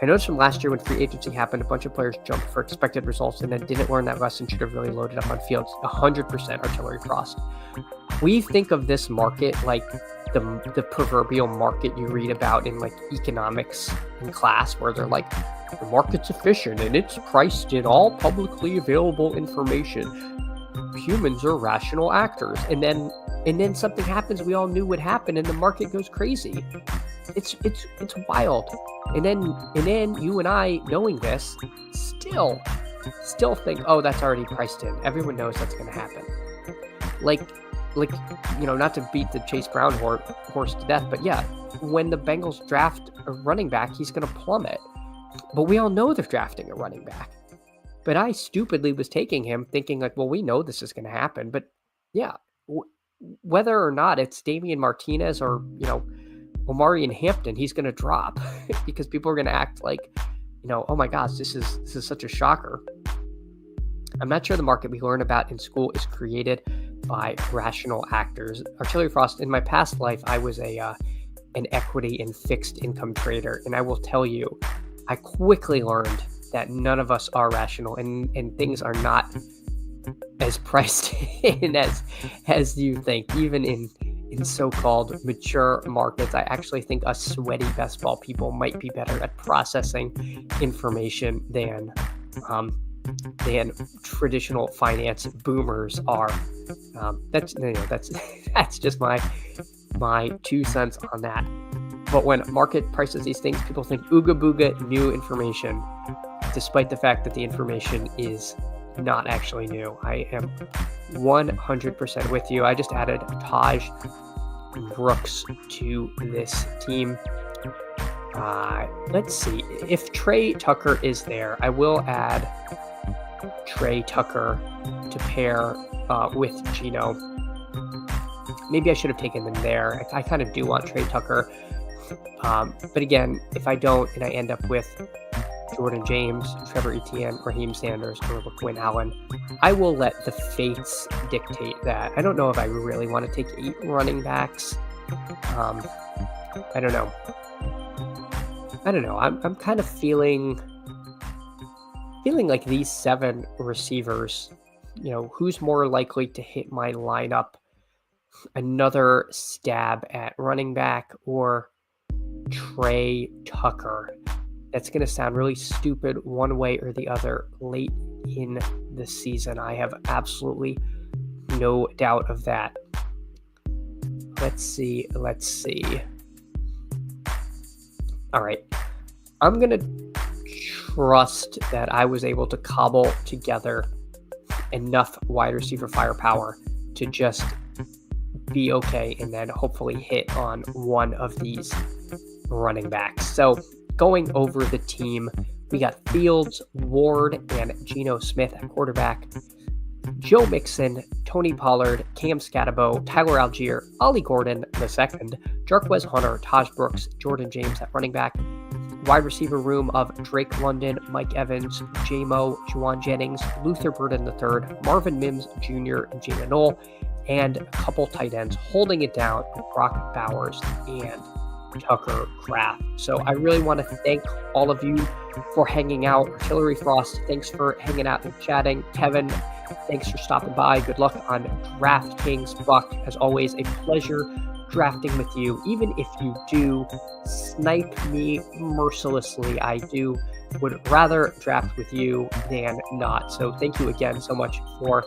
Speaker 1: I noticed from last year when free agency happened, a bunch of players jumped for expected results and then didn't learn that lesson, should have really loaded up on Fields. 100% Artillery Frost. We think of this market like the proverbial market you read about in like economics in class, where they're like, the market's efficient and it's priced in all publicly available information. Humans are rational actors. And then something happens we all knew would happen, and the market goes crazy. It's wild. And then you and I, knowing this, still think, oh, that's already priced in. Everyone knows that's going to happen. Like not to beat the Chase Brown horse to death, but yeah, when the Bengals draft a running back, he's going to plummet. But we all know they're drafting a running back. But I stupidly was taking him thinking like, well, we know this is going to happen. But yeah, whether or not it's Damian Martinez or, Omari and Hampton, he's going to drop because people are going to act like, oh my gosh, this is such a shocker. I'm not sure the market we learn about in school is created by rational actors. Artillery Frost, in my past life, I was an equity and fixed income trader. And I will tell you, I quickly learned that none of us are rational, and things are not as priced in as you think, even in in so-called mature markets. I actually think us sweaty best ball people might be better at processing information than traditional finance boomers are. That's that's just my 2 cents on that. But when market prices these things, people think ooga booga new information, despite the fact that the information is not actually new. I am 100% with you. I just added Taj Brooks to this team. Let's see. If Trey Tucker is there, I will add Trey Tucker to pair with Gino. Maybe I should have taken them there. I kind of do want Trey Tucker. But again, if I don't and I end up with Jordan James, Trevor Etienne, Raheem Sanders, or LaQuinn Allen, I will let the fates dictate that. I don't know if I really want to take 8 running backs. I don't know. I'm kind of feeling like these 7 receivers, who's more likely to hit my lineup? Another stab at running back or Trey Tucker? That's going to sound really stupid one way or the other late in the season. I have absolutely no doubt of that. Let's see. All right. I'm going to trust that I was able to cobble together enough wide receiver firepower to just be okay and then hopefully hit on one of these running backs. So going over the team, we got Fields, Ward, and Geno Smith at quarterback, Joe Mixon, Tony Pollard, Cam Scatabo, Tyler Algier, Ollie Gordon II, Jarquez Hunter, Taj Brooks, Jordan James at running back, wide receiver room of Drake London, Mike Evans, J-Mo, Juwan Jennings, Luther Burden III, Marvin Mims Jr., and Jalen Knoll, and a couple tight ends holding it down with Brock Bowers and Tucker Kraft. So I really want to thank all of you for hanging out. Artillery Frost, thanks for hanging out and chatting. Kevin, thanks for stopping by. Good luck on DraftKings. Buck, as always, a pleasure drafting with you. Even if you do snipe me mercilessly, I would rather draft with you than not. So thank you again so much for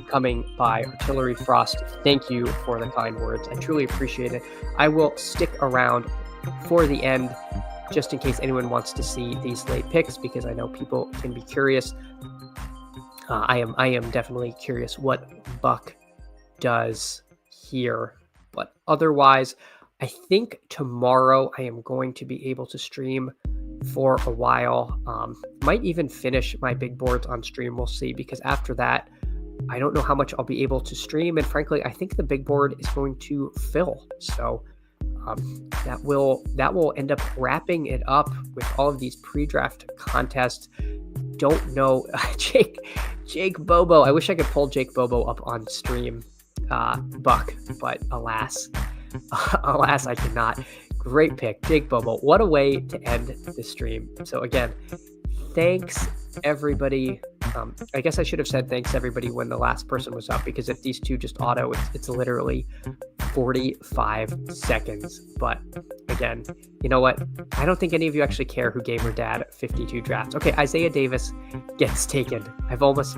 Speaker 1: coming by. Artillery Frost, thank you for the kind words. I truly appreciate it. I will stick around for the end just in case anyone wants to see these late picks, because I know people can be curious. I am definitely curious what Buck does here. But otherwise, I think tomorrow I am going to be able to stream for a while. Might even finish my big boards on stream. We'll see, because after that, I don't know how much I'll be able to stream. And frankly, I think the big board is going to fill. So that will end up wrapping it up with all of these pre-draft contests. Don't know. Jake Bobo. I wish I could pull Jake Bobo up on stream, Buck, but alas, I cannot. Great pick, Jake Bobo. What a way to end the stream. So again, thanks everybody. I guess I should have said thanks everybody when the last person was up, because if these two just auto, it's literally 45 seconds. But again, you know what? I don't think any of you actually care who Gamer Dad 52 drafts. Okay, Isaiah Davis gets taken. I've almost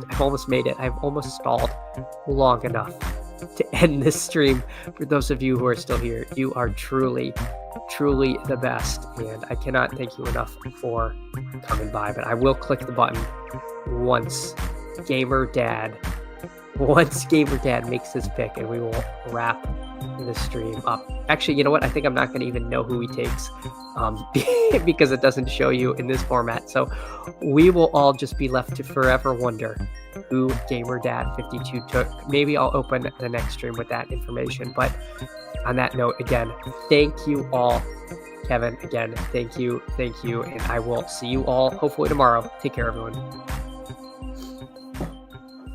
Speaker 1: made it. I've almost stalled long enough to end this stream. For those of you who are still here, you are truly the best, and I cannot thank you enough for coming by. But I will click the button once Gamer Dad makes his pick, and we will wrap the stream up. Actually, you know what? I think I'm not going to even know who he takes, because it doesn't show you in this format. So we will all just be left to forever wonder who Gamer Dad 52 took. Maybe I'll open the next stream with that information. But on that note, again, thank you all. Kevin, again, thank you. And I will see you all hopefully tomorrow. Take care, everyone.